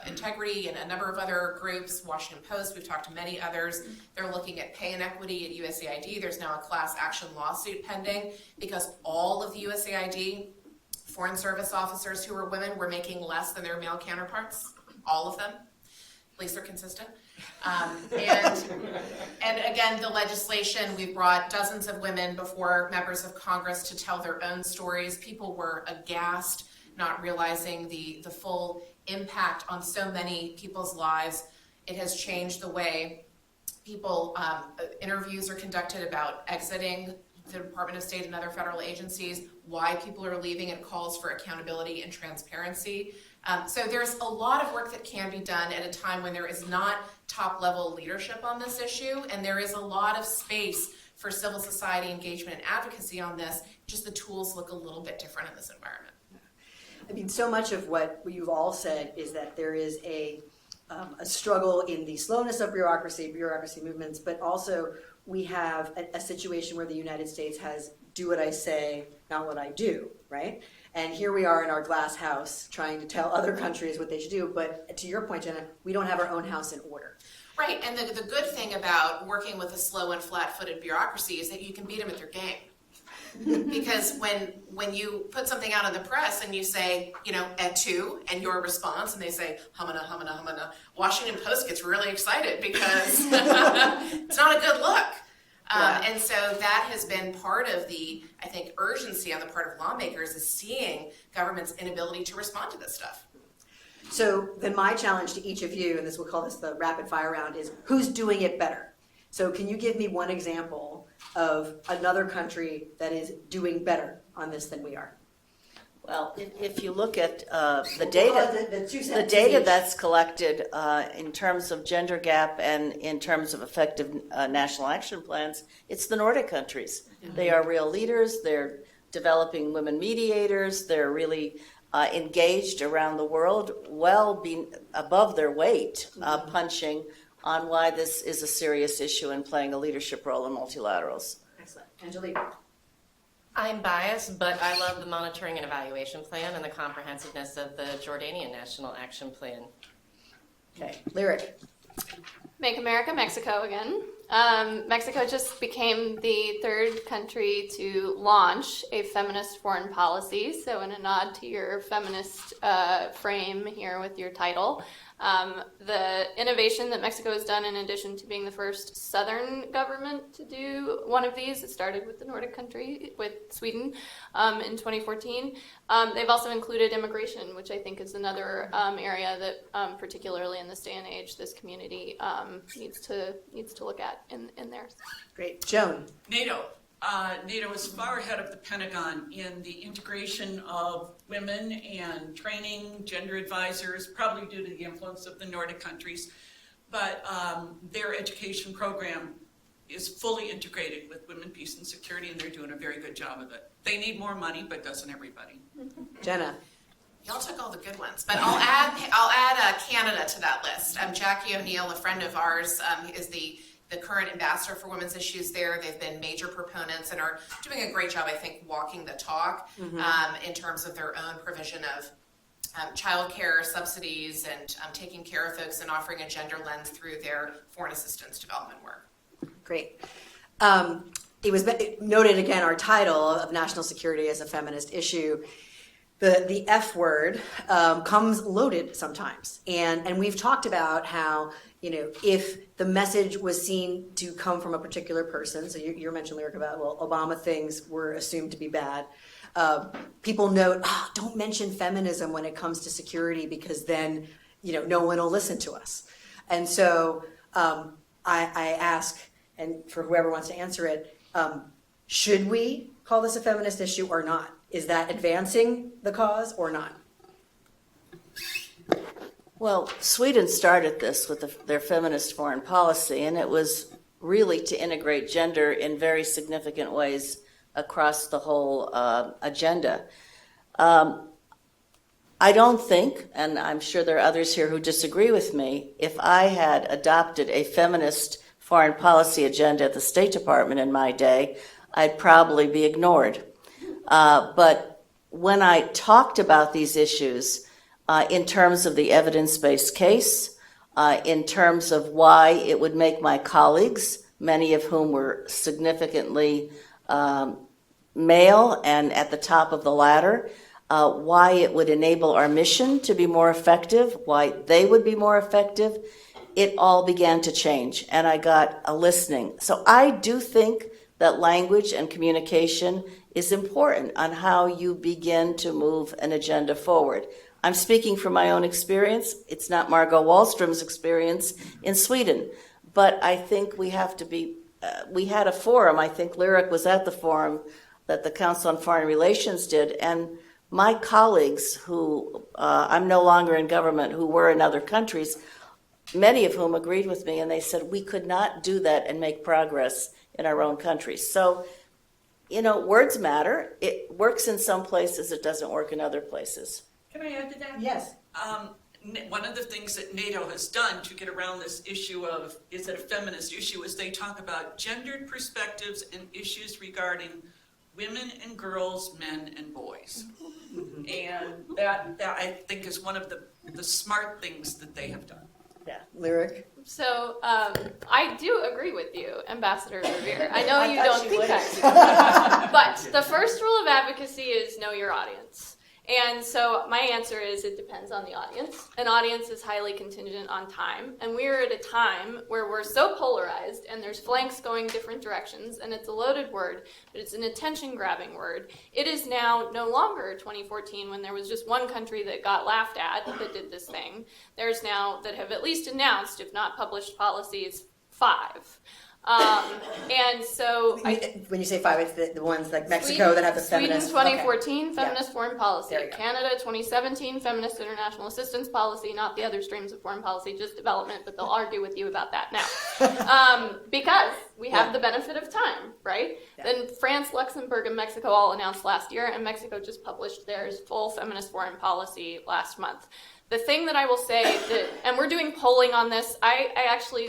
integrity and a number of other groups, Washington Post, we've talked to many others. They're looking at pay inequity at USAID. There's now a class action lawsuit pending because all of the USAID Foreign Service officers who were women were making less than their male counterparts, all of them. At least they're consistent. And again, the legislation, we brought dozens of women before members of Congress to tell their own stories. People were aghast, not realizing the full impact on so many people's lives. It has changed the way people, interviews are conducted about exiting the Department of State and other federal agencies, why people are leaving. It calls for accountability and transparency. So there's a lot of work that can be done at a time when there is not top-level leadership on this issue, and there is a lot of space for civil society engagement and advocacy on this. Just the tools look a little bit different in this environment. I mean, so much of what you've all said is that there is a struggle in the slowness of bureaucracy movements, but also we have a situation where the United States has do what I say, not what I do, right? And here we are in our glass house trying to tell other countries what they should do, but to your point, Jenna, we don't have our own house in order. Right, and the good thing about working with a slow and flat-footed bureaucracy is that you can beat them at their game. Because when you put something out in the press and you say, at 2, and your response, and they say, humana, humana, humana, Washington Post gets really excited because it's not a good look. And so that has been part of the, I think, urgency on the part of lawmakers is seeing government's inability to respond to this stuff. So then my challenge to each of you, and we'll call this the rapid fire round, is who's doing it better? So can you give me one example of another country that is doing better on this than we are? Well, if you look at the data that's collected in terms of gender gap and in terms of effective national action plans, it's the Nordic countries. Mm-hmm. They are real leaders. They're developing women mediators. They're really engaged around the world, being above their weight, punching on why this is a serious issue and playing a leadership role in multilaterals. Excellent. Angelique. I'm biased, but I love the monitoring and evaluation plan and the comprehensiveness of the Jordanian National Action Plan. Okay. Lyric. Make America Mexico again. Mexico just became the third country to launch a feminist foreign policy. So in a nod to your feminist frame here with your title, the innovation that Mexico has done, in addition to being the first southern government to do one of these, it started with the Nordic country, with Sweden in 2014. They've also included immigration, which I think is another area that, particularly in this day and age, this community needs to look at in theirs. Great. Joan. NATO. NATO is far ahead of the Pentagon in the integration of women and training gender advisors, probably due to the influence of the Nordic countries. But their education program is fully integrated with women, peace, and security, and they're doing a very good job of it. They need more money, but doesn't everybody? Jenna. Y'all took all the good ones, but I'll add Canada to that list. Jackie O'Neill, a friend of ours, is the current ambassador for women's issues there. They've been major proponents and are doing a great job, I think, walking the talk in terms of their own provision of childcare subsidies and taking care of folks and offering a gender lens through their foreign assistance development work. Great. It was noted again, our title of national security as a feminist issue. The F word comes loaded sometimes. And we've talked about how, if the message was seen to come from a particular person, so you mentioned, Lyric, about, Obama things were assumed to be bad. People note, don't mention feminism when it comes to security because then, no one will listen to us. And so I ask, and for whoever wants to answer it, should we call this a feminist issue or not? Is that advancing the cause or not? Well, Sweden started this with their feminist foreign policy, and it was really to integrate gender in very significant ways across the whole agenda. I don't think, and I'm sure there are others here who disagree with me, if I had adopted a feminist foreign policy agenda at the State Department in my day, I'd probably be ignored. But when I talked about these issues in terms of the evidence-based case, in terms of why it would make my colleagues, many of whom were significantly male and at the top of the ladder, why it would enable our mission to be more effective, why they would be more effective, it all began to change, and I got a listening. So I do think that language and communication is important on how you begin to move an agenda forward. I'm speaking from my own experience. It's not Margot Wallström's experience in Sweden, but I think we have to be we had a forum, I think Lyric was at the forum that the Council on Foreign Relations did, and my colleagues who, I'm no longer in government, who were in other countries, many of whom agreed with me, and they said we could not do that and make progress in our own countries. So, words matter. It works in some places, it doesn't work in other places. Can I add to that? Yes. One of the things that NATO has done to get around this issue of, is it a feminist issue, is they talk about gendered perspectives and issues regarding women and girls, men and boys. And that I think is one of the smart things that they have done. Yeah. Lyric. So I do agree with you, Ambassador Revere. I know you thought don't she think wouldn't. that. But the first rule of advocacy is know your audience. And so my answer is it depends on the audience. An audience is highly contingent on time. And we're at a time where we're so polarized and there's flanks going different directions, and it's a loaded word, but it's an attention-grabbing word. It is now no longer 2014 when there was just one country that got laughed at that did this thing. There's now, that have at least announced, if not published policies, 5. And so When you say 5, it's the ones like Mexico that have the feminist. Sweden 2014 Okay. feminist foreign policy. There you go. Canada 2017 feminist international assistance policy, not the other streams of foreign policy, just development, but they'll argue with you about that now. Because we have the benefit of time, right? Yeah. Then France, Luxembourg, and Mexico all announced last year, and Mexico just published theirs full feminist foreign policy last month. The thing that I will say that, and we're doing polling on this, I actually,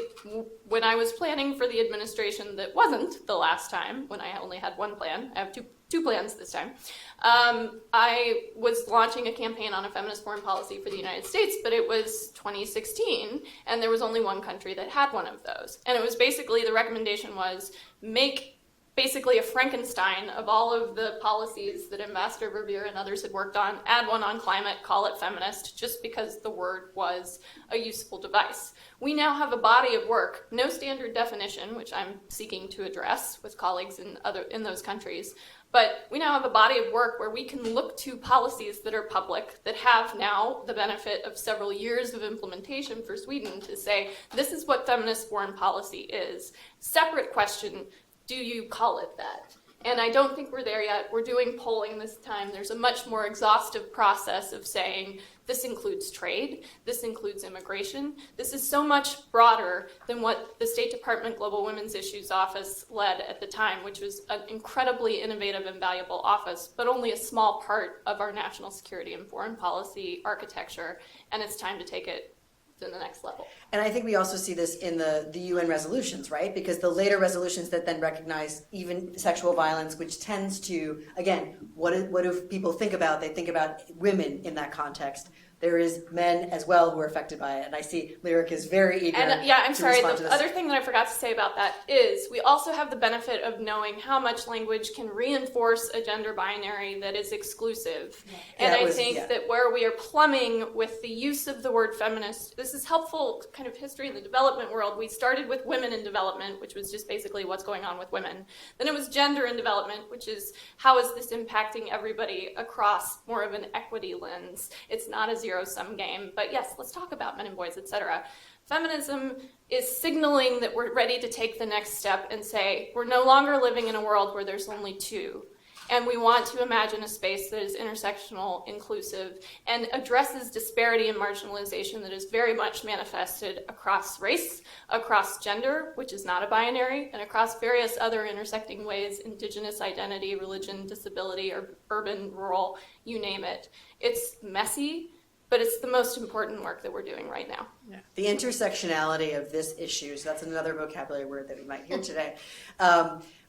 when I was planning for the administration that wasn't the last time, when I only had one plan, I have two plans this time, I was launching a campaign on a feminist foreign policy for the United States, but it was 2016, and there was only one country that had one of those. And it was basically, the recommendation was, make basically a Frankenstein of all of the policies that Ambassador Verveer and others had worked on, add one on climate, call it feminist, just because the word was a useful device. We now have a body of work, no standard definition, which I'm seeking to address with colleagues in those countries, but we now have a body of work where we can look to policies that are public, that have now the benefit of several years of implementation for Sweden to say, this is what feminist foreign policy is. Separate question, do you call it that? And I don't think we're there yet. We're doing polling this time. There's a much more exhaustive process of saying this includes trade, this includes immigration. This is so much broader than what the State Department Global Women's Issues Office led at the time, which was an incredibly innovative and valuable office, but only a small part of our national security and foreign policy architecture. And it's time to take it to the next level. And I think we also see this in the UN resolutions, right? Because the later resolutions that then recognize even sexual violence, which tends to, again, what do people think about? They think about women in that context. There is men as well who are affected by it. And I see Lyric is very eager I'm to sorry, respond to the this. other thing that I forgot to say about that is we also have the benefit of knowing how much language can reinforce a gender binary that is exclusive. And I think that where we are plumbing with the use of the word feminist, this is helpful kind of history in the development world. We started with women in development, which was just basically what's going on with women. Then it was gender in development, which is how is this impacting everybody across more of an equity lens. It's not a zero-sum game, but yes, let's talk about men and boys, etc. Feminism is signaling that we're ready to take the next step and say we're no longer living in a world where there's only two. And we want to imagine a space that is intersectional, inclusive, and addresses disparity and marginalization that is very much manifested across race, across gender, which is not a binary, and across various other intersecting ways, indigenous identity, religion, disability, or urban, rural, you name it. It's messy, but it's the most important work that we're doing right now. Yeah. The intersectionality of this issue, so that's another vocabulary word that we might hear today.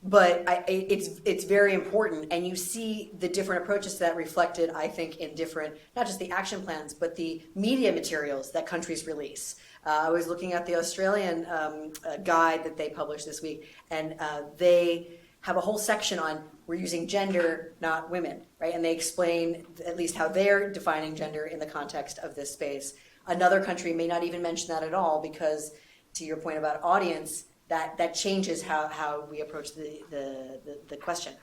But it's very important, and you see the different approaches to that reflected, I think, in different, not just the action plans, but the media materials that countries release. I was looking at the Australian guide that they published this week, and they have a whole section on we're using gender, not women, right? And they explain at least how they're defining gender in the context of this space. Another country may not even mention that at all because, to your point about audience, that changes how we approach the question.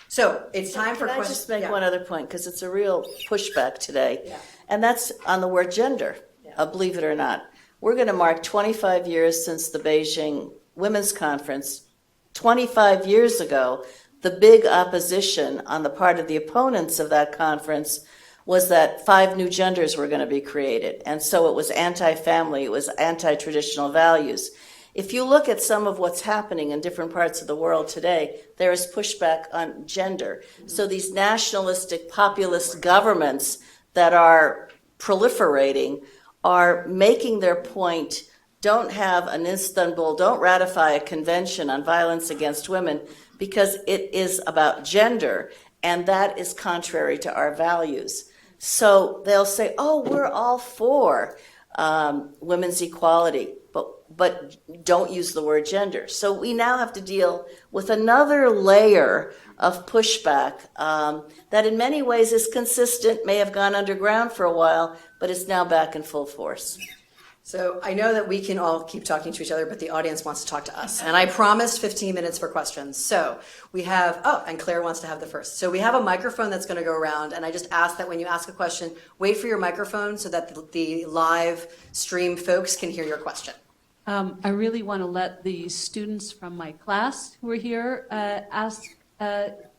So it's time for questions. Can I just make one other point, because it's a real pushback today, Yeah. and that's on the word gender, believe it or not. We're going to mark 25 years since the Beijing Women's Conference 25 years ago, the big opposition on the part of the opponents of that conference was that 5 new genders were going to be created. And so it was anti-family, it was anti-traditional values. If you look at some of what's happening in different parts of the world today, there is pushback on gender. So these nationalistic, populist governments that are proliferating are making their point. Don't have an Istanbul, don't ratify a convention on violence against women because it is about gender, and that is contrary to our values. So they'll say, oh, we're all for women's equality, but don't use the word gender. So we now have to deal with another layer of pushback that in many ways is consistent, may have gone underground for a while, but is now back in full force. So I know that we can all keep talking to each other, but the audience wants to talk to us. And I promised 15 minutes for questions. So we have, and Claire wants to have the first. So we have a microphone that's going to go around. And I just ask that when you ask a question, wait for your microphone so that the live stream folks can hear your question. I really want to let the students from my class who are here ask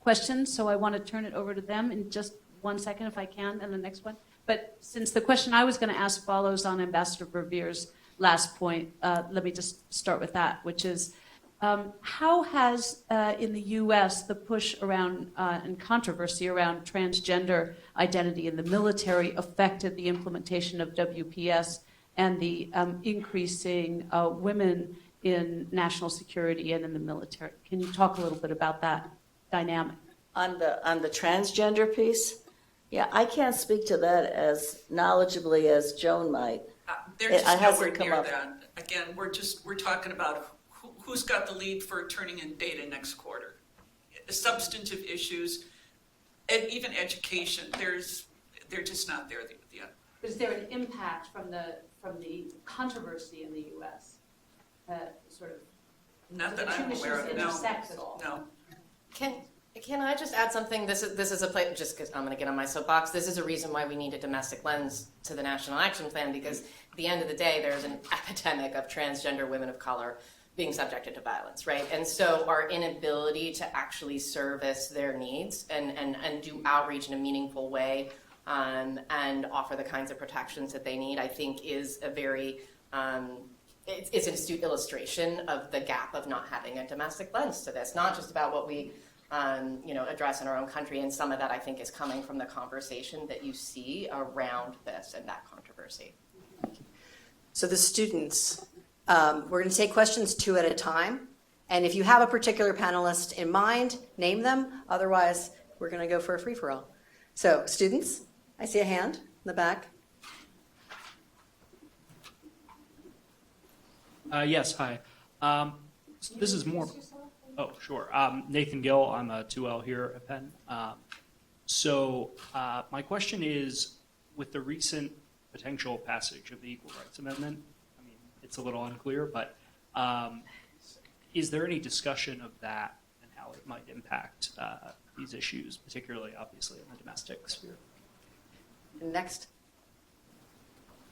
questions. So I want to turn it over to them in just 1 second if I can, and the next one. But since the question I was going to ask follows on Ambassador Brevere's last point, let me just start with that, which is how has, in the U.S., the push around and controversy around transgender identity in the military affected the implementation of WPS and the increasing women in national security and in the military? Can you talk a little bit about that dynamic? On the transgender piece? Yeah, I can't speak to that as knowledgeably as Joan might. They're just It hasn't nowhere come near up. that. Again, we're talking about who's got the lead for turning in data next quarter. Substantive issues, and even education, they're just not there yet. But is there an impact from the controversy in the U.S. Sort of? Not that two I'm aware of. issues No. intersect at all? No. Can I just add something? This is a place, just because I'm going to get on my soapbox. This is a reason why we need a domestic lens to the National Action Plan, because at the end of the day, there's an epidemic of transgender women of color being subjected to violence, right? And so our inability to actually service their needs and do outreach in a meaningful way and offer the kinds of protections that they need, I think is a very it's an astute illustration of the gap of not having a domestic lens to this. Not just about what we address in our own country, and some of that I think is coming from the conversation that you see around this and that controversy. So the students, we're going to take questions 2 at a time. And if you have a particular panelist in mind, name them. Otherwise, we're going to go for a free-for-all. So students, I see a hand in the back. Yes, hi. This is more. Oh, sure. Nathan Gill, I'm a 2L here at Penn. So my question is, with the recent potential passage of the Equal Rights Amendment, I mean, it's a little unclear, but is there any discussion of that and how it might impact these issues, particularly, obviously, in the domestic sphere? And next.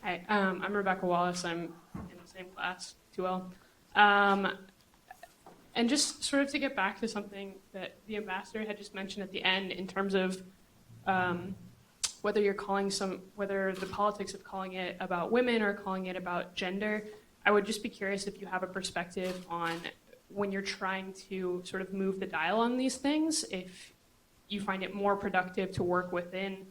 Hi, I'm Rebecca Wallace. I'm in the same class, 2L. And just sort of to get back to something that the ambassador had just mentioned at the end in terms of whether the politics of calling it about women or calling it about gender, I would just be curious if you have a perspective on when you're trying to sort of move the dial on these things, if you find it more productive to work within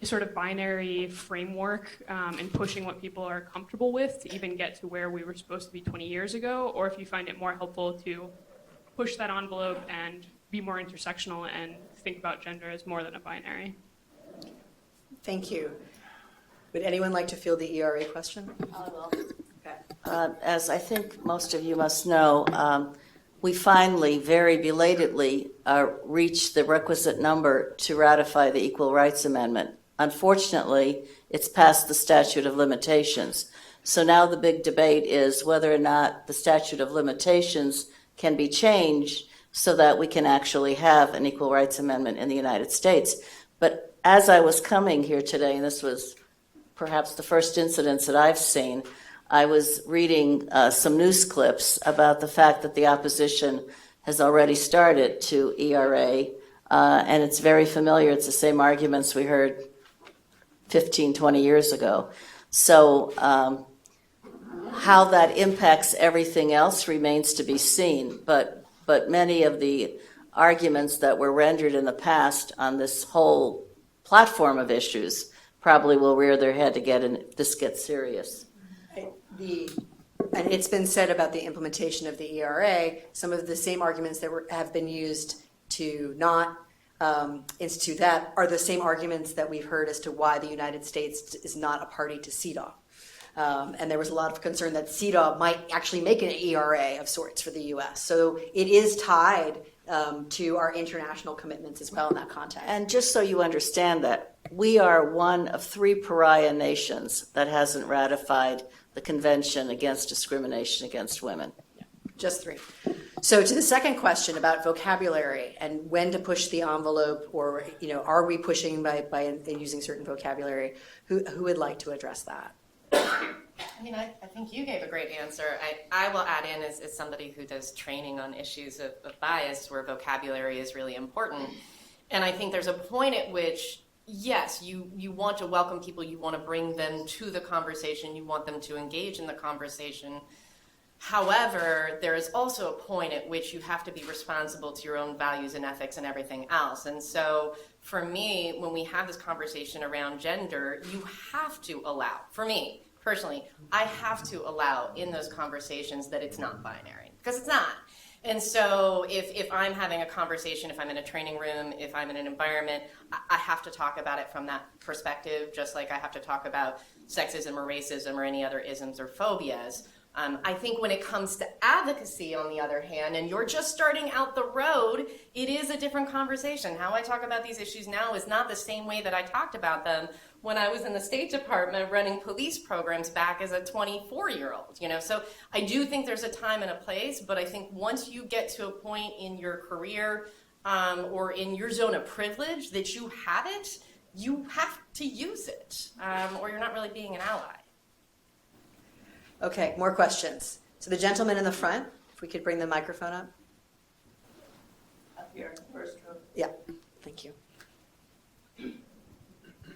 a sort of binary framework and pushing what people are comfortable with to even get to where we were supposed to be 20 years ago, or if you find it more helpful to push that envelope and be more intersectional and think about gender as more than a binary. Thank you. Would anyone like to field the ERA question? I will. Okay. As I think most of you must know, we finally, very belatedly, reached the requisite number to ratify the Equal Rights Amendment. Unfortunately, it's past the statute of limitations. So now the big debate is whether or not the statute of limitations can be changed so that we can actually have an Equal Rights Amendment in the United States. But as I was coming here today, and this was perhaps the first incidents that I've seen, I was reading some news clips about the fact that the opposition has already started to ERA, and it's very familiar. It's the same arguments we heard 15, 20 years ago. So how that impacts everything else remains to be seen, but many of the arguments that were rendered in the past on this whole platform of issues probably will rear their head if this gets serious. And it's been said about the implementation of the ERA, some of the same arguments that have been used to not institute that are the same arguments that we've heard as to why the United States is not a party to CEDAW. And there was a lot of concern that CEDAW might actually make an ERA of sorts for the U.S. So it is tied to our international commitments as well in that context. And just so you understand that, we are one of 3 pariah nations that hasn't ratified the Convention Against Discrimination Against Women. Just 3. So to the second question about vocabulary and when to push the envelope, or are we pushing by using certain vocabulary? Who would like to address that? I mean, I think you gave a great answer. I will add in as somebody who does training on issues of bias where vocabulary is really important. And I think there's a point at which, yes, you want to welcome people, you want to bring them to the conversation, you want them to engage in the conversation. However, there is also a point at which you have to be responsible to your own values and ethics and everything else. And so for me, when we have this conversation around gender, you have to allow, for me personally, I have to allow in those conversations that it's not binary, because it's not. And so if I'm having a conversation, if I'm in a training room, if I'm in an environment, I have to talk about it from that perspective, just like I have to talk about sexism or racism or any other isms or phobias. I think when it comes to advocacy, on the other hand, and you're just starting out the road, it is a different conversation. How I talk about these issues now is not the same way that I talked about them when I was in the State Department running police programs back as a 24-year-old. So I do think there's a time and a place, but I think once you get to a point in your career or in your zone of privilege that you have it, you have to use it, or you're not really being an ally. Okay, more questions. So the gentleman in the front, if we could bring the microphone up. Up here, first row. Yeah, thank you.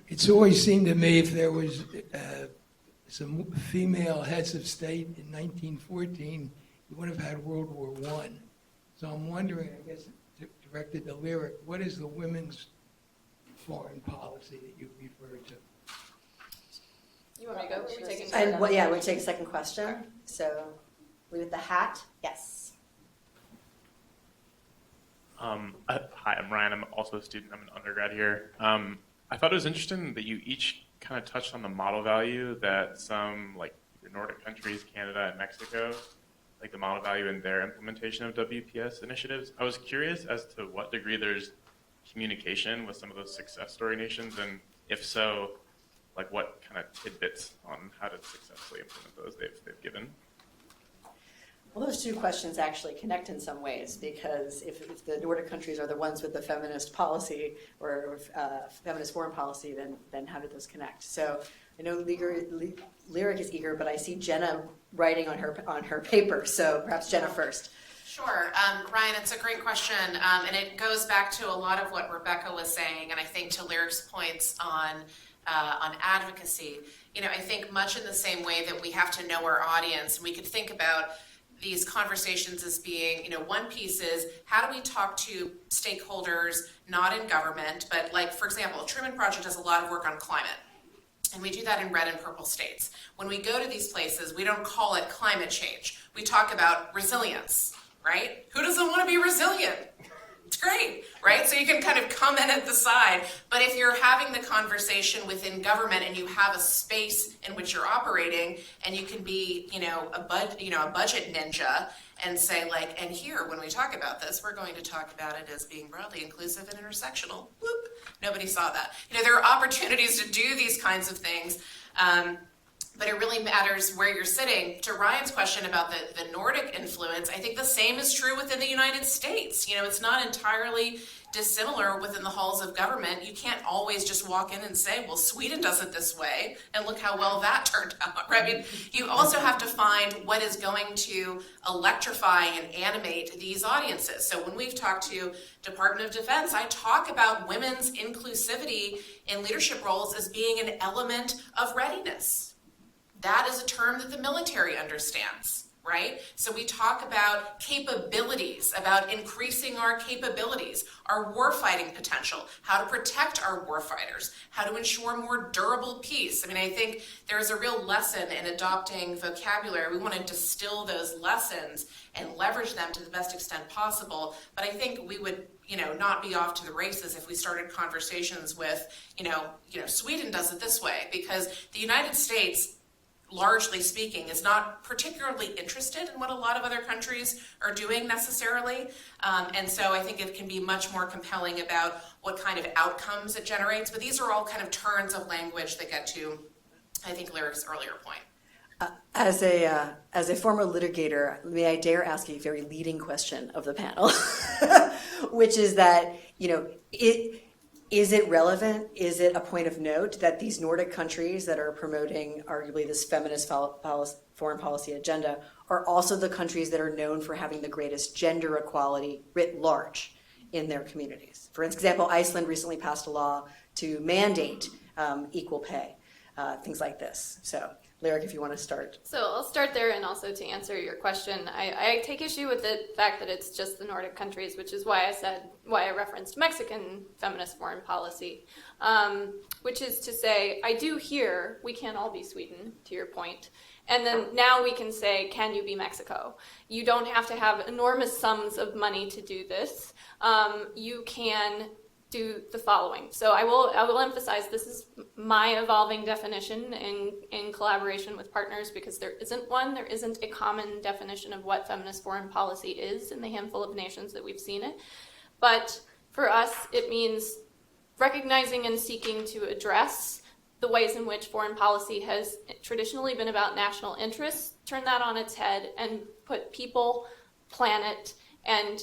It's always seemed to me if there was some female heads of state in 1914, you would have had World War I. So I'm wondering, I guess, directed to Lyric, what is the women's foreign policy that you refer to? You want me to go? We're taking And we'll take a second question. So, with the hat, yes. Hi, I'm Ryan. I'm also a student. I'm an undergrad here. I thought it was interesting that you each kind of touched on the model value that some, like the Nordic countries, Canada and Mexico, like the model value in their implementation of WPS initiatives. I was curious as to what degree there's communication with some of those success story nations, and if so, like what kind of tidbits on how to successfully implement those they've given. Well, those two questions actually connect in some ways, because if the Nordic countries are the ones with the feminist policy or feminist foreign policy, then how did those connect? So I know Lyric is eager, but I see Jenna writing on her paper. So perhaps Jenna first. Sure. Ryan, it's a great question, and it goes back to a lot of what Rebecca was saying, and I think to Lyric's points on advocacy. I think much in the same way that we have to know our audience, we could think about these conversations as being, one piece is how do we talk to stakeholders, not in government, but like, for example, Truman Project does a lot of work on climate. And we do that in red and purple states. When we go to these places, we don't call it climate change. We talk about resilience, right? Who doesn't want to be resilient? It's great, right? So you can kind of come in at the side. But if you're having the conversation within government and you have a space in which you're operating, and you can be, a budget ninja and say like, and here, when we talk about this, we're going to talk about it as being broadly inclusive and intersectional. Whoop. Nobody saw that. There are opportunities to do these kinds of things. But it really matters where you're sitting. To Ryan's question about the Nordic influence, I think the same is true within the United States. It's not entirely dissimilar within the halls of government. You can't always just walk in and say, well, Sweden does it this way, and look how well that turned out, right? I mean, you also have to find what is going to electrify and animate these audiences. So when we've talked to Department of Defense, I talk about women's inclusivity in leadership roles as being an element of readiness. That is a term that the military understands, right? So we talk about capabilities, about increasing our capabilities, our warfighting potential, how to protect our warfighters, how to ensure more durable peace. I mean, I think there's a real lesson in adopting vocabulary. We want to distill those lessons and leverage them to the best extent possible. But I think we would, not be off to the races if we started conversations with, Sweden does it this way, because the United States, largely speaking, is not particularly interested in what a lot of other countries are doing necessarily. And so I think it can be much more compelling about what kind of outcomes it generates. But these are all kind of turns of language that get to, I think, Lyric's earlier point. As a former litigator, may I dare ask a very leading question of the panel, which is that, is it relevant? Is it a point of note that these Nordic countries that are promoting arguably this feminist foreign policy agenda are also the countries that are known for having the greatest gender equality writ large in their communities? For example, Iceland recently passed a law to mandate equal pay, things like this. So, Lyric, if you want to start. So I'll start there, and also to answer your question, I take issue with the fact that it's just the Nordic countries, which is why I referenced Mexican feminist foreign policy, which is to say, I do hear we can't all be Sweden, to your point, and then now we can say, can you be Mexico? You don't have to have enormous sums of money to do this. You can do the following. So I will emphasize this is my evolving definition in collaboration with partners, because there isn't one. There isn't a common definition of what feminist foreign policy is in the handful of nations that we've seen it. But for us, it means recognizing and seeking to address the ways in which foreign policy has traditionally been about national interests, turn that on its head, and put people, planet, and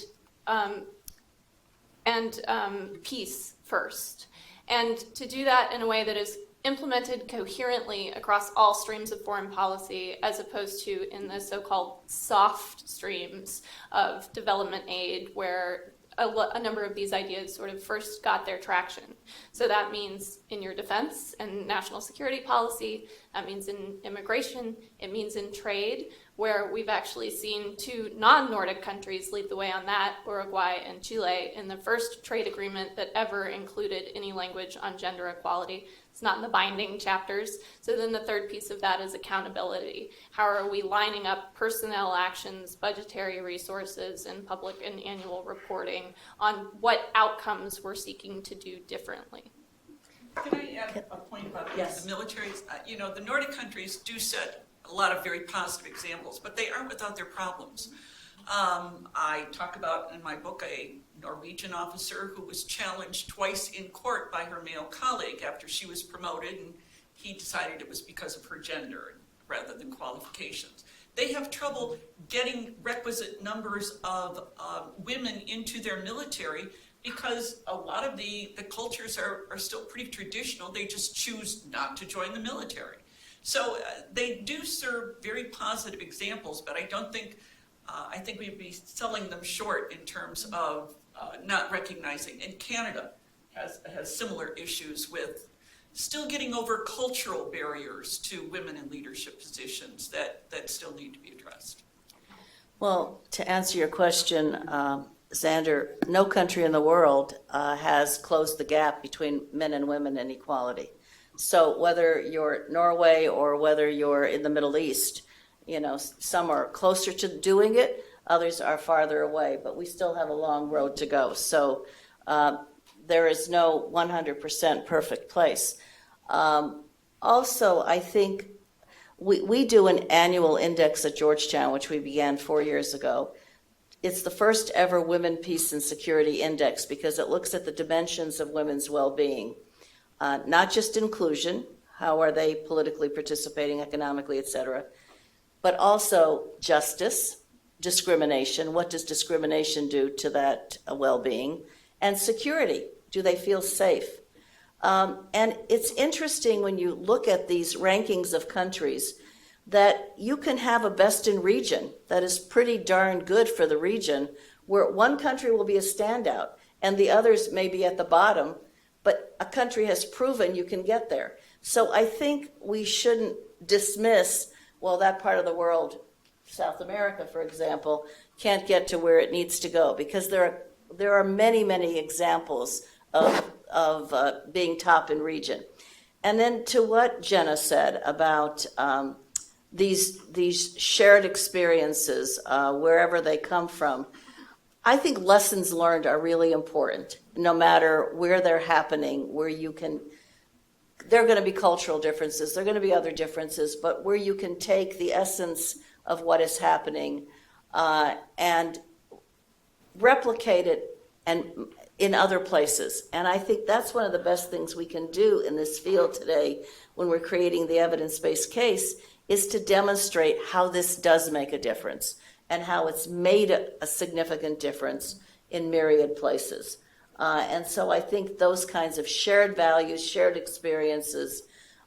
peace first. And to do that in a way that is implemented coherently across all streams of foreign policy, as opposed to in the so-called soft streams of development aid, where a number of these ideas sort of first got their traction. So that means in your defense and national security policy, that means in immigration, it means in trade, where we've actually seen two non-Nordic countries lead the way on that, Uruguay and Chile, in the first trade agreement that ever included any language on gender equality. It's not in the binding chapters. So then the third piece of that is accountability. How are we lining up personnel actions, budgetary resources, and public and annual reporting on what outcomes we're seeking to do differently? Can I add a point about Yes. the military? The Nordic countries do set a lot of very positive examples, but they aren't without their problems. I talk about in my book a Norwegian officer who was challenged twice in court by her male colleague after she was promoted, and he decided it was because of her gender rather than qualifications. They have trouble getting requisite numbers of women into their military because a lot of the cultures are still pretty traditional. They just choose not to join the military. So they do serve very positive examples, but I don't think, I think we'd be selling them short in terms of not recognizing. And Canada has similar issues with still getting over cultural barriers to women in leadership positions that still need to be addressed. Well, to answer your question, Xander, no country in the world has closed the gap between men and women in equality. So whether you're Norway or whether you're in the Middle East, some are closer to doing it, others are farther away, but we still have a long road to go. So there is no 100% perfect place. Also, I think we do an annual index at Georgetown, which we began 4 years ago. It's the first ever Women, Peace, and Security Index because it looks at the dimensions of women's well-being. Not just inclusion, how are they politically participating, economically, et cetera, but also justice, discrimination, what does discrimination do to that well-being, And security, do they feel safe? And it's interesting when you look at these rankings of countries that you can have a best in region that is pretty darn good for the region, where one country will be a standout and the others may be at the bottom, but a country has proven you can get there. So I think we shouldn't dismiss, well, that part of the world, South America, for example, can't get to where it needs to go, because there are many, many examples of being top in region. And then to what Jenna said about these shared experiences, wherever they come from, I think lessons learned are really important, no matter where they're happening, where you can, there are going to be cultural differences, there are going to be other differences, but where you can take the essence of what is happening and replicate it and in other places. And I think that's one of the best things we can do in this field today when we're creating the evidence-based case, is to demonstrate how this does make a difference and how it's made a significant difference in myriad places. And so I think those kinds of shared values, shared experiences,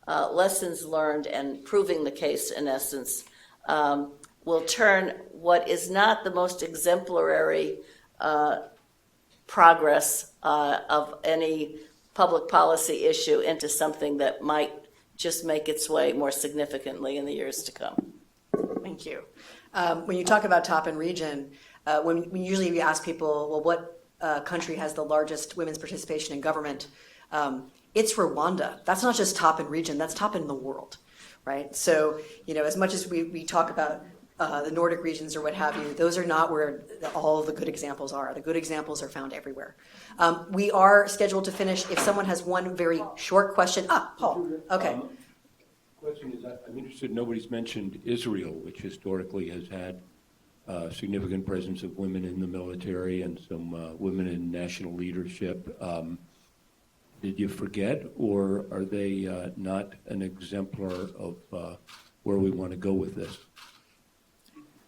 lessons learned, and proving the case, in essence, will turn what is not the most exemplary progress of any public policy issue into something that might just make its way more significantly in the years to come. Thank you. When you talk about top in region, when usually we ask people, well, what country has the largest women's participation in government? It's Rwanda. That's not just top in region, that's top in the world, right? So, as much as we talk about the Nordic regions or what have you, those are not where all of the good examples are. The good examples are found everywhere. We are scheduled to finish. If someone has one very short question. Paul. Okay. Question is, I'm interested, nobody's mentioned Israel, which historically has had a significant presence of women in the military and some women in national leadership. Did you forget, or are they not an exemplar of where we want to go with this?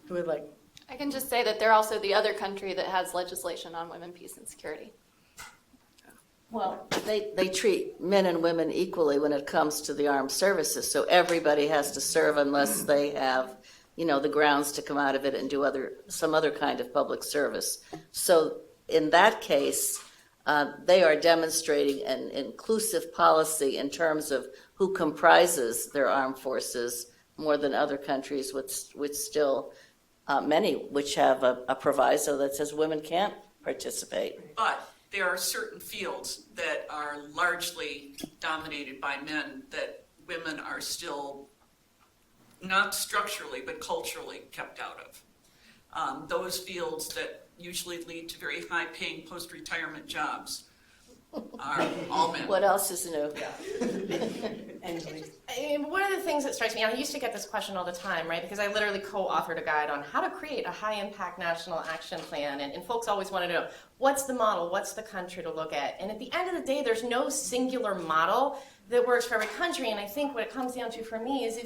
Who would like? I can just say that they're also the other country that has legislation on women, peace, and security. Well, they treat men and women equally when it comes to the armed services, so everybody has to serve unless they have, the grounds to come out of it and do some other kind of public service. So in that case, they are demonstrating an inclusive policy in terms of who comprises their armed forces more than other countries, which still, many which have a proviso that says women can't participate. But there are certain fields that are largely dominated by men that women are still not structurally but culturally kept out of. Those fields that usually lead to very high-paying post-retirement jobs are all men. What else is new? One of the things that strikes me, I used to get this question all the time, right? Because I literally co-authored a guide on how to create a high-impact national action plan, and folks always want to know, what's the model, what's the country to look at? And at the end of the day, there's no singular model that works for every country, and I think what it comes down to for me is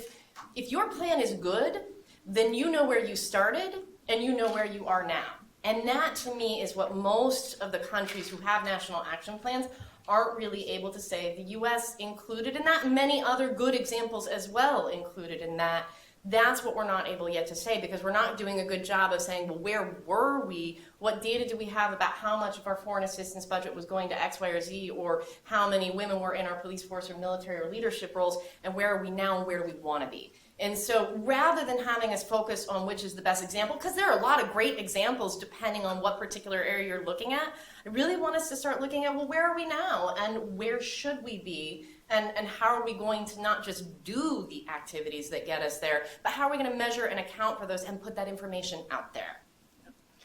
if your plan is good, then you know where you started, and you know where you are now. And that, to me, is what most of the countries who have national action plans aren't really able to say. The U.S. included in that, and many other good examples as well included in that. That's what we're not able yet to say, because we're not doing a good job of saying, well, where were we? What data do we have about how much of our foreign assistance budget was going to X, Y, or Z, or how many women were in our police force or military or leadership roles, and where are we now and where do we want to be? And so rather than having us focus on which is the best example, because there are a lot of great examples depending on what particular area you're looking at, I really want us to start looking at, well, where are we now and where should we be? And how are we going to not just do the activities that get us there, but how are we going to measure and account for those and put that information out there?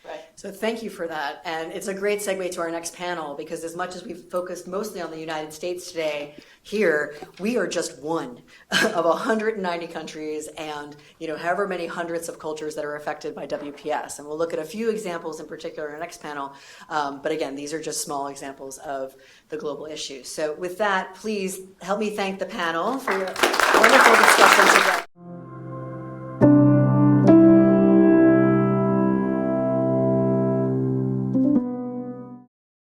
Right. So thank you for that. And it's a great segue to our next panel, because as much as we've focused mostly on the United States today, here, we are just one of 190 countries and, however many hundreds of cultures that are affected by WPS. And we'll look at a few examples in particular in our next panel. But again, these are just small examples of the global issues. So with that, please help me thank the panel for your wonderful discussion today.